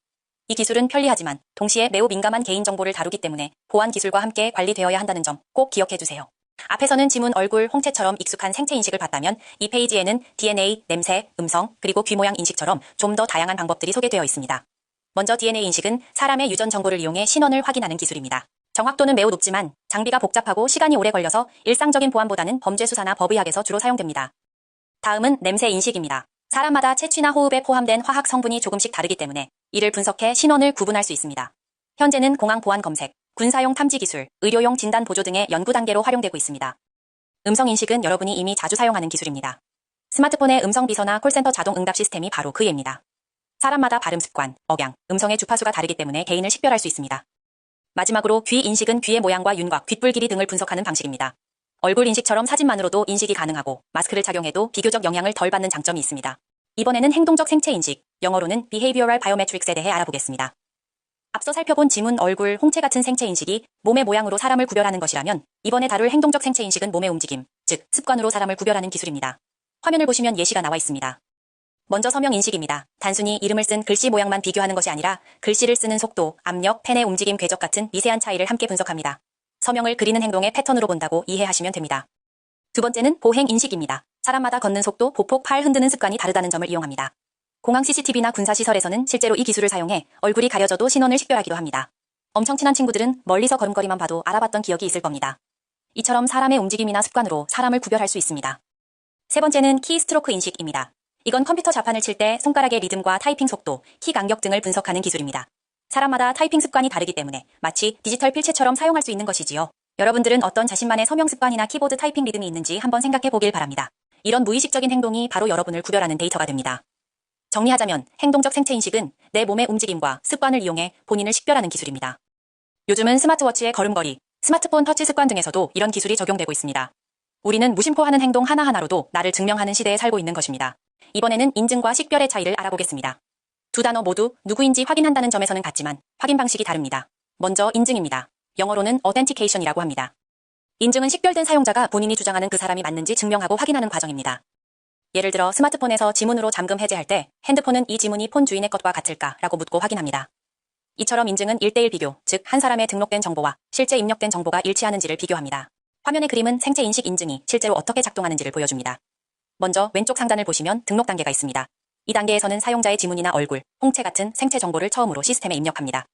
이 기술은 편리하지만 동시에 매우 민감한 개인정보를 다루기 때문에 보안 기술과 함께 관리되어야 한다는 점 꼭 기억해주세요. 앞에서는 지문, 얼굴, 홍채처럼 익숙한 생체인식을 봤다면 이 페이지에는 DNA, 냄새, 음성, 그리고 귀 모양 인식처럼 좀 더 다양한 방법들이 소개되어 있습니다. 먼저 DNA 인식은 사람의 유전 정보를 이용해 신원을 확인하는 기술입니다. 정확도는 매우 높지만 장비가 복잡하고 시간이 오래 걸려서 일상적인 보안보다는 범죄 수사나 법의학에서 주로 사용됩니다. 다음은 냄새 인식입니다. 사람마다 채취나 호흡에 포함된 화학 성분이 조금씩 다르기 때문에 이를 분석해 신원을 구분할 수 있습니다. 현재는 공항 보안 검색, 군사용 탐지 기술, 의료용 진단 보조 등의 연구 단계로 활용되고 있습니다. 음성 인식은 여러분이 이미 자주 사용하는 기술입니다. 스마트폰의 음성 비서나 콜센터 자동 응답 시스템이 바로 그 예입니다. 사람마다 발음 습관, 억양, 음성의 주파수가 다르기 때문에 개인을 식별할 수 있습니다. 마지막으로 귀 인식은 귀의 모양과 윤곽, 귓불 길이 등을 분석하는 방식입니다. 얼굴 인식처럼 사진만으로도 인식이 가능하고 마스크를 착용해도 비교적 영향을 덜 받는 장점이 있습니다. 이번에는 행동적 생체 인식, 영어로는 Behavioral Biometrics에 대해 알아보겠습니다. 앞서 살펴본 지문, 얼굴, 홍채 같은 생체 인식이 몸의 모양으로 사람을 구별하는 것이라면 이번에 다룰 행동적 생체 인식은 몸의 움직임, 즉 습관으로 사람을 구별하는 기술입니다. 화면을 보시면 예시가 나와 있습니다. 먼저 서명 인식입니다. 단순히 이름을 쓴 글씨 모양만 비교하는 것이 아니라 글씨를 쓰는 속도, 압력, 펜의 움직임 궤적 같은 미세한 차이를 함께 분석합니다. 서명을 그리는 행동의 패턴으로 본다고 이해하시면 됩니다. 두 번째는 보행 인식입니다. 사람마다 걷는 속도, 보폭, 팔 흔드는 습관이 다르다는 점을 이용합니다. 공항 CCTV나 군사시설에서는 실제로 이 기술을 사용해 얼굴이 가려져도 신원을 식별하기도 합니다. 엄청 친한 친구들은 멀리서 걸음걸이만 봐도 알아봤던 기억이 있을 겁니다. 이처럼 사람의 움직임이나 습관으로 사람을 구별할 수 있습니다. 세 번째는 키 스트로크 인식입니다. 이건 컴퓨터 자판을 칠 때 손가락의 리듬과 타이핑 속도, 키 간격 등을 분석하는 기술입니다. 사람마다 타이핑 습관이 다르기 때문에 마치 디지털 필체처럼 사용할 수 있는 것이지요. 여러분들은 어떤 자신만의 서명 습관이나 키보드 타이핑 리듬이 있는지 한번 생각해 보길 바랍니다. 이런 무의식적인 행동이 바로 여러분을 구별하는 데이터가 됩니다. 정리하자면 행동적 생체인식은 내 몸의 움직임과 습관을 이용해 본인을 식별하는 기술입니다. 요즘은 스마트워치의 걸음걸이, 스마트폰 터치 습관 등에서도 이런 기술이 적용되고 있습니다. 우리는 무심코 하는 행동 하나하나로도 나를 증명하는 시대에 살고 있는 것입니다. 이번에는 인증과 식별의 차이를 알아보겠습니다. 두 단어 모두 누구인지 확인한다는 점에서는 같지만 확인 방식이 다릅니다. 먼저 인증입니다. 영어로는 authentication이라고 합니다. 인증은 식별된 사용자가 본인이 주장하는 그 사람이 맞는지 증명하고 확인하는 과정입니다. 예를 들어 스마트폰에서 지문으로 잠금 해제할 때 핸드폰은 이 지문이 폰 주인의 것과 같을까라고 묻고 확인합니다. 이처럼 인증은 1:1 비교, 즉 한 사람의 등록된 정보와 실제 입력된 정보가 일치하는지를 비교합니다. 화면의 그림은 생체인식 인증이 실제로 어떻게 작동하는지를 보여줍니다. 먼저 왼쪽 상단을 보시면 등록 단계가 있습니다. 이 단계에서는 사용자의 지문이나 얼굴, 홍채 같은 생체 정보를 처음으로 시스템에 입력합니다.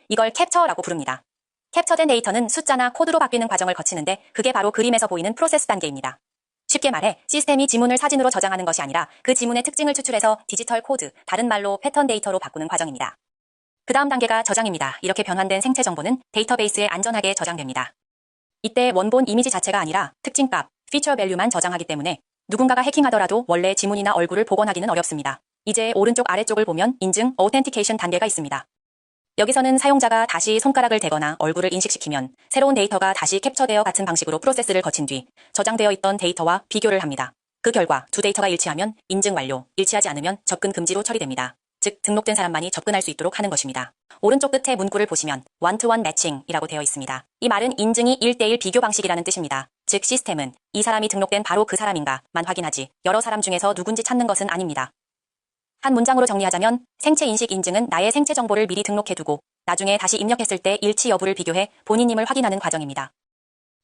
이걸 캡처라고 부릅니다. 캡처된 데이터는 숫자나 코드로 바뀌는 과정을 거치는데 그게 바로 그림에서 보이는 프로세스 단계입니다. 쉽게 말해 시스템이 지문을 사진으로 저장하는 것이 아니라 그 지문의 특징을 추출해서 디지털 코드, 다른 말로 패턴 데이터로 바꾸는 과정입니다. 그 다음 단계가 저장입니다. 이렇게 변환된 생체 정보는 데이터베이스에 안전하게 저장됩니다. 이때 원본 이미지 자체가 아니라 특징값, 피처 밸류만 저장하기 때문에 누군가가 해킹하더라도 원래 지문이나 얼굴을 복원하기는 어렵습니다. 이제 오른쪽 아래쪽을 보면 인증, authentication 단계가 있습니다. 여기서는 사용자가 다시 손가락을 대거나 얼굴을 인식시키면 새로운 데이터가 다시 캡처되어 같은 방식으로 프로세스를 거친 뒤 저장되어 있던 데이터와 비교를 합니다. 그 결과 두 데이터가 일치하면 인증 완료, 일치하지 않으면 접근 금지로 처리됩니다. 즉 등록된 사람만이 접근할 수 있도록 하는 것입니다. 오른쪽 끝에 문구를 보시면 one-to-one matching이라고 되어 있습니다. 이 말은 인증이 1:1 비교 방식이라는 뜻입니다. 즉 시스템은 이 사람이 등록된 바로 그 사람인가만 확인하지 여러 사람 중에서 누군지 찾는 것은 아닙니다. 한 문장으로 정리하자면 생체인식 인증은 나의 생체 정보를 미리 등록해두고 나중에 다시 입력했을 때 일치 여부를 비교해 본인임을 확인하는 과정입니다.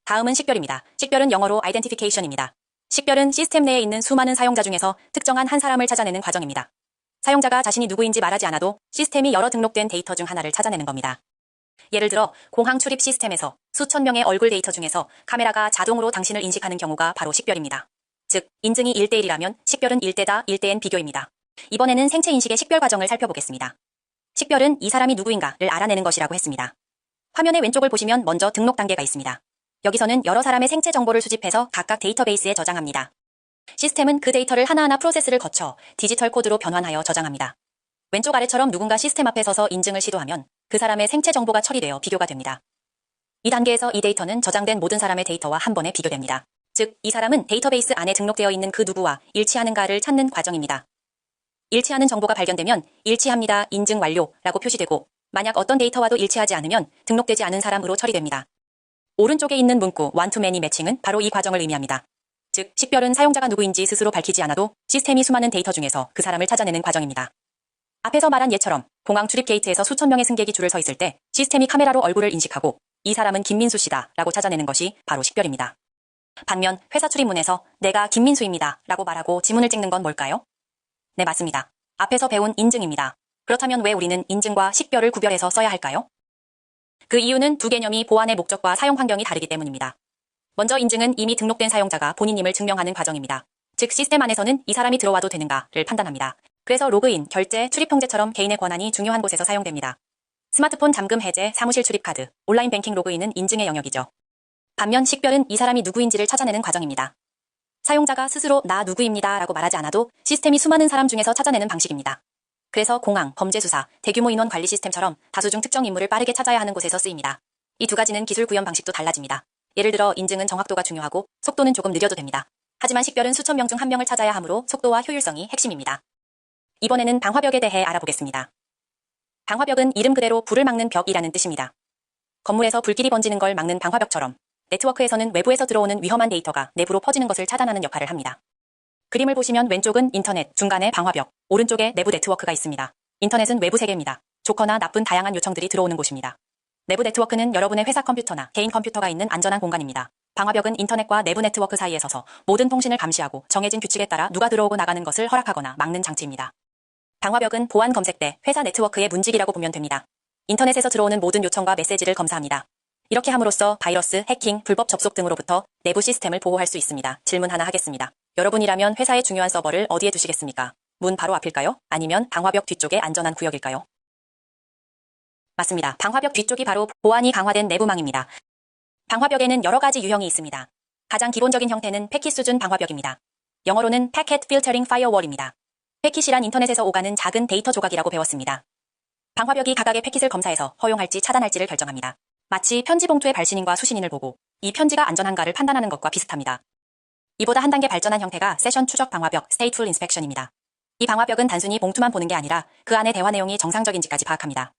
다음은 식별입니다. 식별은 영어로 identification입니다. 식별은 시스템 내에 있는 수많은 사용자 중에서 특정한 한 사람을 찾아내는 과정입니다. 사용자가 자신이 누구인지 말하지 않아도 시스템이 여러 등록된 데이터 중 하나를 찾아내는 겁니다. 예를 들어 공항 출입 시스템에서 수천 명의 얼굴 데이터 중에서 카메라가 자동으로 당신을 인식하는 경우가 바로 식별입니다. 즉 인증이 1:1이라면 식별은 1:다 1:n 비교입니다. 이번에는 생체 인식의 식별 과정을 살펴보겠습니다. 식별은 이 사람이 누구인가를 알아내는 것이라고 했습니다. 화면의 왼쪽을 보시면 먼저 등록 단계가 있습니다. 여기서는 여러 사람의 생체 정보를 수집해서 각각 데이터베이스에 저장합니다. 시스템은 그 데이터를 하나하나 프로세스를 거쳐 디지털 코드로 변환하여 저장합니다. 왼쪽 아래처럼 누군가 시스템 앞에 서서 인증을 시도하면 그 사람의 생체 정보가 처리되어 비교가 됩니다. 이 단계에서 이 데이터는 저장된 모든 사람의 데이터와 한 번에 비교됩니다. 즉, 이 사람은 데이터베이스 안에 등록되어 있는 그 누구와 일치하는가를 찾는 과정입니다. 일치하는 정보가 발견되면 일치합니다, 인증 완료라고 표시되고 만약 어떤 데이터와도 일치하지 않으면 등록되지 않은 사람으로 처리됩니다. 오른쪽에 있는 문구 one-to-many 매칭은 바로 이 과정을 의미합니다. 즉, 식별은 사용자가 누구인지 스스로 밝히지 않아도 시스템이 수많은 데이터 중에서 그 사람을 찾아내는 과정입니다. 앞에서 말한 예처럼 공항 출입 게이트에서 수천 명의 승객이 줄을 서 있을 때 시스템이 카메라로 얼굴을 인식하고 이 사람은 김민수 씨다 라고 찾아내는 것이 바로 식별입니다. 반면 회사 출입문에서 내가 김민수입니다 라고 말하고 지문을 찍는 건 뭘까요? 네, 맞습니다. 앞에서 배운 인증입니다. 그렇다면 왜 우리는 인증과 식별을 구별해서 써야 할까요? 그 이유는 두 개념이 보안의 목적과 사용 환경이 다르기 때문입니다. 먼저 인증은 이미 등록된 사용자가 본인임을 증명하는 과정입니다. 즉 시스템 안에서는 이 사람이 들어와도 되는가를 판단합니다. 그래서 로그인, 결제, 출입 통제처럼 개인의 권한이 중요한 곳에서 사용됩니다. 스마트폰 잠금 해제, 사무실 출입 카드, 온라인 뱅킹 로그인은 인증의 영역이죠. 반면 식별은 이 사람이 누구인지를 찾아내는 과정입니다. 사용자가 스스로 나 누구입니다 라고 말하지 않아도 시스템이 수많은 사람 중에서 찾아내는 방식입니다. 그래서 공항, 범죄수사, 대규모 인원 관리 시스템처럼 다수 중 특정 인물을 빠르게 찾아야 하는 곳에서 쓰입니다. 이 두 가지는 기술 구현 방식도 달라집니다. 예를 들어 인증은 정확도가 중요하고 속도는 조금 느려도 됩니다. 하지만 식별은 수천 명 중 한 명을 찾아야 하므로 속도와 효율성이 핵심입니다. 이번에는 방화벽에 대해 알아보겠습니다. 방화벽은 이름 그대로 불을 막는 벽이라는 뜻입니다. 건물에서 불길이 번지는 걸 막는 방화벽처럼 네트워크에서는 외부에서 들어오는 위험한 데이터가 내부로 퍼지는 것을 차단하는 역할을 합니다. 그림을 보시면 왼쪽은 인터넷, 중간에 방화벽, 오른쪽에 내부 네트워크가 있습니다. 인터넷은 외부 세계입니다. 좋거나 나쁜 다양한 요청들이 들어오는 곳입니다. 내부 네트워크는 여러분의 회사 컴퓨터나 개인 컴퓨터가 있는 안전한 공간입니다. 방화벽은 인터넷과 내부 네트워크 사이에 서서 모든 통신을 감시하고 정해진 규칙에 따라 누가 들어오고 나가는 것을 허락하거나 막는 장치입니다. 방화벽은 보안 검색대, 회사 네트워크의 문직이라고 보면 됩니다. 인터넷에서 들어오는 모든 요청과 메시지를 검사합니다. 이렇게 함으로써 바이러스, 해킹, 불법 접속 등으로부터 내부 시스템을 보호할 수 있습니다. 질문 하나 하겠습니다. 여러분이라면 회사의 중요한 서버를 어디에 두시겠습니까? 문 바로 앞일까요? 아니면 방화벽 뒤쪽의 안전한 구역일까요? 맞습니다. 방화벽 뒤쪽이 바로 보안이 강화된 내부망입니다. 방화벽에는 여러 가지 유형이 있습니다. 가장 기본적인 형태는 패킷 수준 방화벽입니다. 영어로는 Packet Filtering Firewall입니다. 패킷이란 인터넷에서 오가는 작은 데이터 조각이라고 배웠습니다. 방화벽이 각각의 패킷을 검사해서 허용할지 차단할지를 결정합니다. 마치 편지 봉투의 발신인과 수신인을 보고 이 편지가 안전한가를 판단하는 것과 비슷합니다. 이보다 한 단계 발전한 형태가 세션 추적 방화벽 Stateful Inspection입니다. 이 방화벽은 단순히 봉투만 보는 게 아니라 그 안에 대화 내용이 정상적인지까지 파악합니다.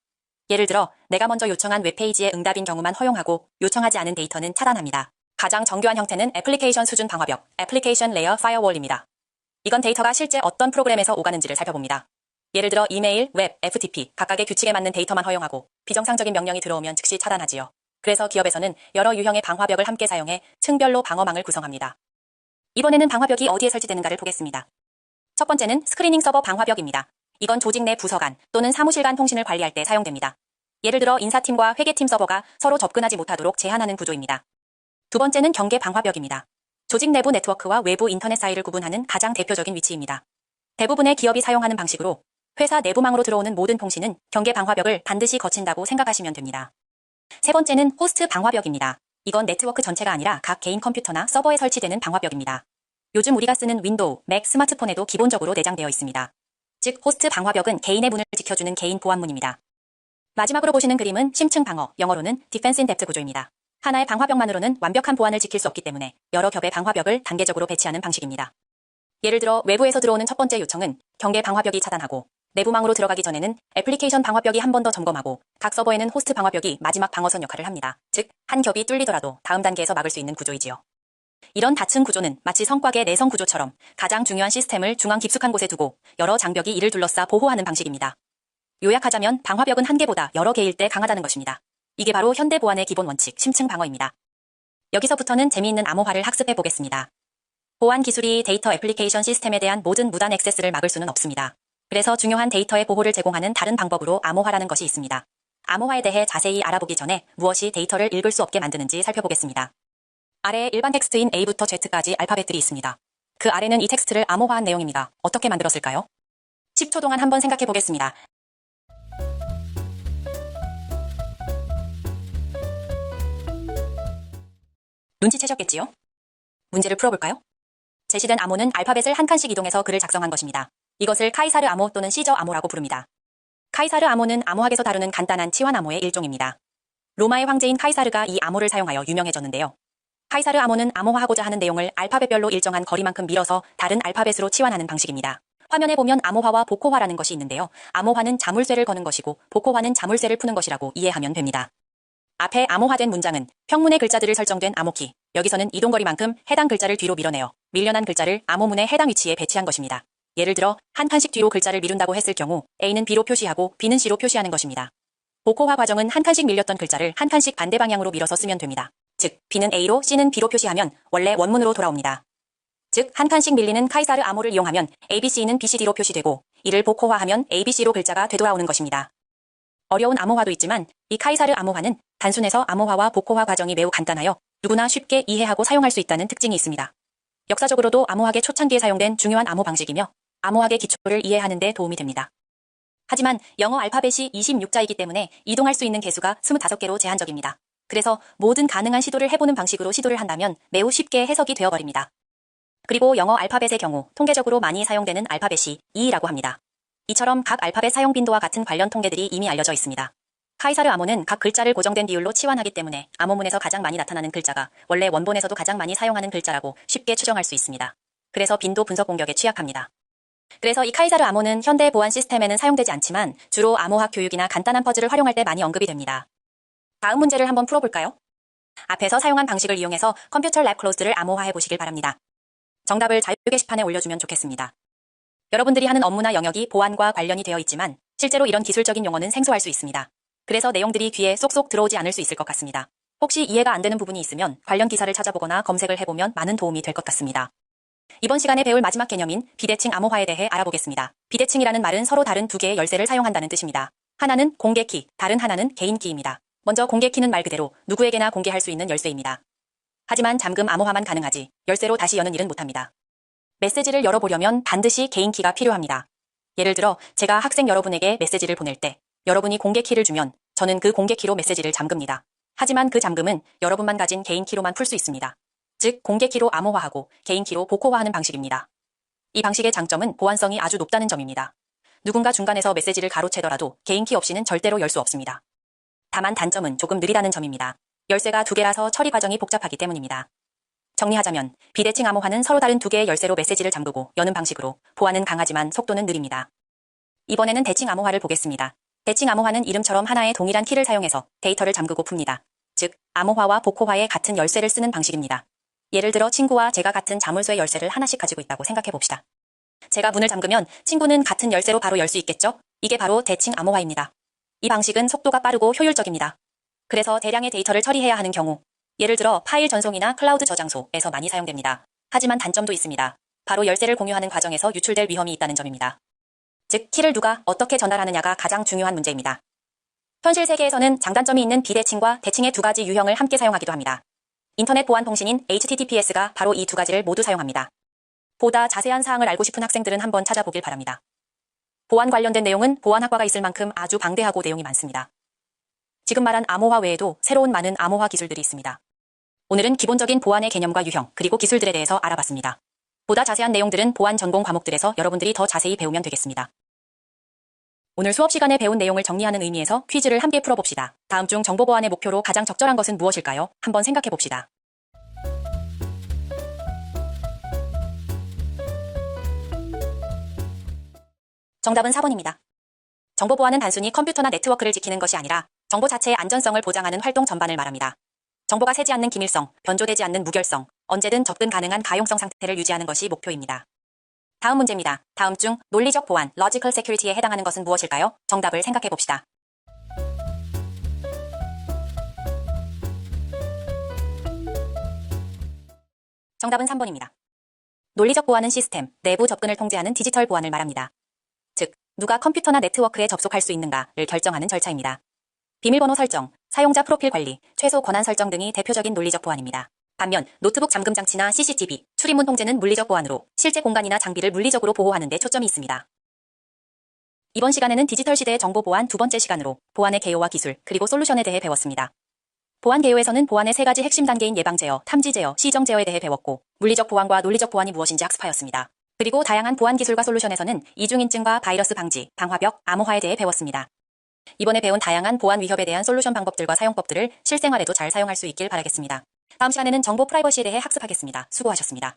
예를 들어 내가 먼저 요청한 웹페이지의 응답인 경우만 허용하고 요청하지 않은 데이터는 차단합니다. 가장 정교한 형태는 애플리케이션 수준 방화벽 Application Layer Firewall입니다. 이건 데이터가 실제 어떤 프로그램에서 오가는지를 살펴봅니다. 예를 들어 이메일, 웹, FTP 각각의 규칙에 맞는 데이터만 허용하고 비정상적인 명령이 들어오면 즉시 차단하지요. 그래서 기업에서는 여러 유형의 방화벽을 함께 사용해 층별로 방어망을 구성합니다. 이번에는 방화벽이 어디에 설치되는가를 보겠습니다. 첫 번째는 스크리닝 서버 방화벽입니다. 이건 조직 내 부서 간 또는 사무실 간 통신을 관리할 때 사용됩니다. 예를 들어 인사팀과 회계팀 서버가 서로 접근하지 못하도록 제한하는 구조입니다. 두 번째는 경계 방화벽입니다. 조직 내부 네트워크와 외부 인터넷 사이를 구분하는 가장 대표적인 위치입니다. 대부분의 기업이 사용하는 방식으로 회사 내부망으로 들어오는 모든 통신은 경계 방화벽을 반드시 거친다고 생각하시면 됩니다. 세 번째는 호스트 방화벽입니다. 이건 네트워크 전체가 아니라 각 개인 컴퓨터나 서버에 설치되는 방화벽입니다. 요즘 우리가 쓰는 윈도우, 맥, 스마트폰에도 기본적으로 내장되어 있습니다. 즉 호스트 방화벽은 개인의 문을 지켜주는 개인 보안문입니다. 마지막으로 보시는 그림은 심층 방어, 영어로는 Defense in Depth 구조입니다. 하나의 방화벽만으로는 완벽한 보안을 지킬 수 없기 때문에 여러 겹의 방화벽을 단계적으로 배치하는 방식입니다. 예를 들어 외부에서 들어오는 첫 번째 요청은 경계 방화벽이 차단하고 내부망으로 들어가기 전에는 애플리케이션 방화벽이 한 번 더 점검하고 각 서버에는 호스트 방화벽이 마지막 방어선 역할을 합니다. 즉 한 겹이 뚫리더라도 다음 단계에서 막을 수 있는 구조이지요. 이런 다층 구조는 마치 성곽의 내성 구조처럼 가장 중요한 시스템을 중앙 깊숙한 곳에 두고 여러 장벽이 이를 둘러싸 보호하는 방식입니다. 요약하자면 방화벽은 한 개보다 여러 개일 때 강하다는 것입니다. 이게 바로 현대 보안의 기본 원칙, 심층 방어입니다. 여기서부터는 재미있는 암호화를 학습해 보겠습니다. 보안 기술이 데이터 애플리케이션 시스템에 대한 모든 무단 액세스를 막을 수는 없습니다. 그래서 중요한 데이터의 보호를 제공하는 다른 방법으로 암호화라는 것이 있습니다. 암호화에 대해 자세히 알아보기 전에 무엇이 데이터를 읽을 수 없게 만드는지 살펴보겠습니다. 아래에 일반 텍스트인 A부터 Z까지 알파벳들이 있습니다. 그 아래는 이 텍스트를 암호화한 내용입니다. 어떻게 만들었을까요? 10초 동안 한번 생각해 보겠습니다. 눈치채셨겠지요? 문제를 풀어볼까요? 제시된 암호는 알파벳을 한 칸씩 이동해서 글을 작성한 것입니다. 이것을 카이사르 암호 또는 시저 암호라고 부릅니다. 카이사르 암호는 암호학에서 다루는 간단한 치환 암호의 일종입니다. 로마의 황제인 카이사르가 이 암호를 사용하여 유명해졌는데요. 카이사르 암호는 암호화하고자 하는 내용을 알파벳별로 일정한 거리만큼 밀어서 다른 알파벳으로 치환하는 방식입니다. 화면에 보면 암호화와 복호화라는 것이 있는데요. 암호화는 자물쇠를 거는 것이고 복호화는 자물쇠를 푸는 것이라고 이해하면 됩니다. 앞에 암호화된 문장은 평문의 글자들을 설정된 암호키, 여기서는 이동거리만큼 해당 글자를 뒤로 밀어내어 밀려난 글자를 암호문의 해당 위치에 배치한 것입니다. 예를 들어 한 칸씩 뒤로 글자를 미룬다고 했을 경우 A는 B로 표시하고 B는 C로 표시하는 것입니다. 복호화 과정은 한 칸씩 밀렸던 글자를 한 칸씩 반대 방향으로 밀어서 쓰면 됩니다. 즉 B는 A로 C는 B로 표시하면 원래 원문으로 돌아옵니다. 즉 한 칸씩 밀리는 카이사르 암호를 이용하면 ABC는 BCD로 표시되고 이를 복호화하면 ABC로 글자가 되돌아오는 것입니다. 어려운 암호화도 있지만 이 카이사르 암호화는 단순해서 암호화와 복호화 과정이 매우 간단하여 누구나 쉽게 이해하고 사용할 수 있다는 특징이 있습니다. 역사적으로도 암호학의 초창기에 사용된 중요한 암호 방식이며 암호학의 기초를 이해하는 데 도움이 됩니다. 하지만 영어 알파벳이 26자이기 때문에 이동할 수 있는 개수가 25개로 제한적입니다. 그래서 모든 가능한 시도를 해보는 방식으로 시도를 한다면 매우 쉽게 해석이 되어버립니다. 그리고 영어 알파벳의 경우 통계적으로 많이 사용되는 알파벳이 2라고 합니다. 이처럼 각 알파벳 사용 빈도와 같은 관련 통계들이 이미 알려져 있습니다. 카이사르 암호는 각 글자를 고정된 비율로 치환하기 때문에 암호문에서 가장 많이 나타나는 글자가 원래 원본에서도 가장 많이 사용하는 글자라고 쉽게 추정할 수 있습니다. 그래서 빈도 분석 공격에 취약합니다. 그래서 이 카이사르 암호는 현대 보안 시스템에는 사용되지 않지만 주로 암호학 교육이나 간단한 퍼즐을 활용할 때 많이 언급이 됩니다. 다음 문제를 한번 풀어볼까요? 앞에서 사용한 방식을 이용해서 컴퓨터 랩 클로즈를 암호화해 보시길 바랍니다. 정답을 자유 게시판에 올려주면 좋겠습니다. 여러분들이 하는 업무나 영역이 보안과 관련이 되어 있지만 실제로 이런 기술적인 용어는 생소할 수 있습니다. 그래서 내용들이 귀에 쏙쏙 들어오지 않을 수 있을 것 같습니다. 혹시 이해가 안 되는 부분이 있으면 관련 기사를 찾아보거나 검색을 해보면 많은 도움이 될 것 같습니다. 이번 시간에 배울 마지막 개념인 비대칭 암호화에 대해 알아보겠습니다. 비대칭이라는 말은 서로 다른 두 개의 열쇠를 사용한다는 뜻입니다. 하나는 공개키, 다른 하나는 개인키입니다. 먼저 공개키는 말 그대로 누구에게나 공개할 수 있는 열쇠입니다. 하지만 잠금 암호화만 가능하지 열쇠로 다시 여는 일은 못합니다. 메시지를 열어보려면 반드시 개인키가 필요합니다. 예를 들어 제가 학생 여러분에게 메시지를 보낼 때 여러분이 공개키를 주면 저는 그 공개키로 메시지를 잠급니다. 하지만 그 잠금은 여러분만 가진 개인키로만 풀 수 있습니다. 즉 공개키로 암호화하고 개인키로 복호화하는 방식입니다. 이 방식의 장점은 보안성이 아주 높다는 점입니다. 누군가 중간에서 메시지를 가로채더라도 개인키 없이는 절대로 열 수 없습니다. 다만 단점은 조금 느리다는 점입니다. 열쇠가 2개라서 처리 과정이 복잡하기 때문입니다. 정리하자면 비대칭 암호화는 서로 다른 2개의 열쇠로 메시지를 잠그고 여는 방식으로 보안은 강하지만 속도는 느립니다. 이번에는 대칭 암호화를 보겠습니다. 대칭 암호화는 이름처럼 하나의 동일한 키를 사용해서 데이터를 잠그고 풉니다. 즉, 암호화와 복호화의 같은 열쇠를 쓰는 방식입니다. 예를 들어 친구와 제가 같은 자물쇠 열쇠를 하나씩 가지고 있다고 생각해 봅시다. 제가 문을 잠그면 친구는 같은 열쇠로 바로 열 수 있겠죠? 이게 바로 대칭 암호화입니다. 이 방식은 속도가 빠르고 효율적입니다. 그래서 대량의 데이터를 처리해야 하는 경우, 예를 들어 파일 전송이나 클라우드 저장소에서 많이 사용됩니다. 하지만 단점도 있습니다. 바로 열쇠를 공유하는 과정에서 유출될 위험이 있다는 점입니다. 즉, 키를 누가 어떻게 전달하느냐가 가장 중요한 문제입니다. 현실 세계에서는 장단점이 있는 비대칭과 대칭의 2가지 유형을 함께 사용하기도 합니다. 인터넷 보안 통신인 HTTPS가 바로 이 2가지를 모두 사용합니다. 보다 자세한 사항을 알고 싶은 학생들은 한번 찾아보길 바랍니다. 보안 관련된 내용은 보안학과가 있을 만큼 아주 방대하고 내용이 많습니다. 지금 말한 암호화 외에도 새로운 많은 암호화 기술들이 있습니다. 오늘은 기본적인 보안의 개념과 유형, 그리고 기술들에 대해서 알아봤습니다. 보다 자세한 내용들은 보안 전공 과목들에서 여러분들이 더 자세히 배우면 되겠습니다. 오늘 수업 시간에 배운 내용을 정리하는 의미에서 퀴즈를 함께 풀어봅시다. 다음 중 정보보안의 목표로 가장 적절한 것은 무엇일까요? 한번 생각해봅시다. 정답은 4번입니다. 정보보안은 단순히 컴퓨터나 네트워크를 지키는 것이 아니라 정보 자체의 안전성을 보장하는 활동 전반을 말합니다. 정보가 새지 않는 기밀성, 변조되지 않는 무결성, 언제든 접근 가능한 가용성 상태를 유지하는 것이 목표입니다. 다음 문제입니다. 다음 중 논리적 보안, Logical Security에 해당하는 것은 무엇일까요? 정답을 생각해봅시다. 정답은 3번입니다. 논리적 보안은 시스템, 내부 접근을 통제하는 디지털 보안을 말합니다. 즉, 누가 컴퓨터나 네트워크에 접속할 수 있는가를 결정하는 절차입니다. 비밀번호 설정, 사용자 프로필 관리, 최소 권한 설정 등이 대표적인 논리적 보안입니다. 반면 노트북 잠금 장치나 CCTV, 출입문 통제는 물리적 보안으로 실제 공간이나 장비를 물리적으로 보호하는 데 초점이 있습니다. 이번 시간에는 디지털 시대의 정보 보안 2번째 시간으로 보안의 개요와 기술, 그리고 솔루션에 대해 배웠습니다. 보안 개요에서는 보안의 3가지 핵심 단계인 예방 제어, 탐지 제어, 시정 제어에 대해 배웠고, 물리적 보안과 논리적 보안이 무엇인지 학습하였습니다. 그리고 다양한 보안 기술과 솔루션에서는 이중인증과 바이러스 방지, 방화벽, 암호화에 대해 배웠습니다. 이번에 배운 다양한 보안 위협에 대한 솔루션 방법들과 사용법들을 실생활에도 잘 사용할 수 있길 바라겠습니다. 다음 시간에는 정보 프라이버시에 대해 학습하겠습니다. 수고하셨습니다.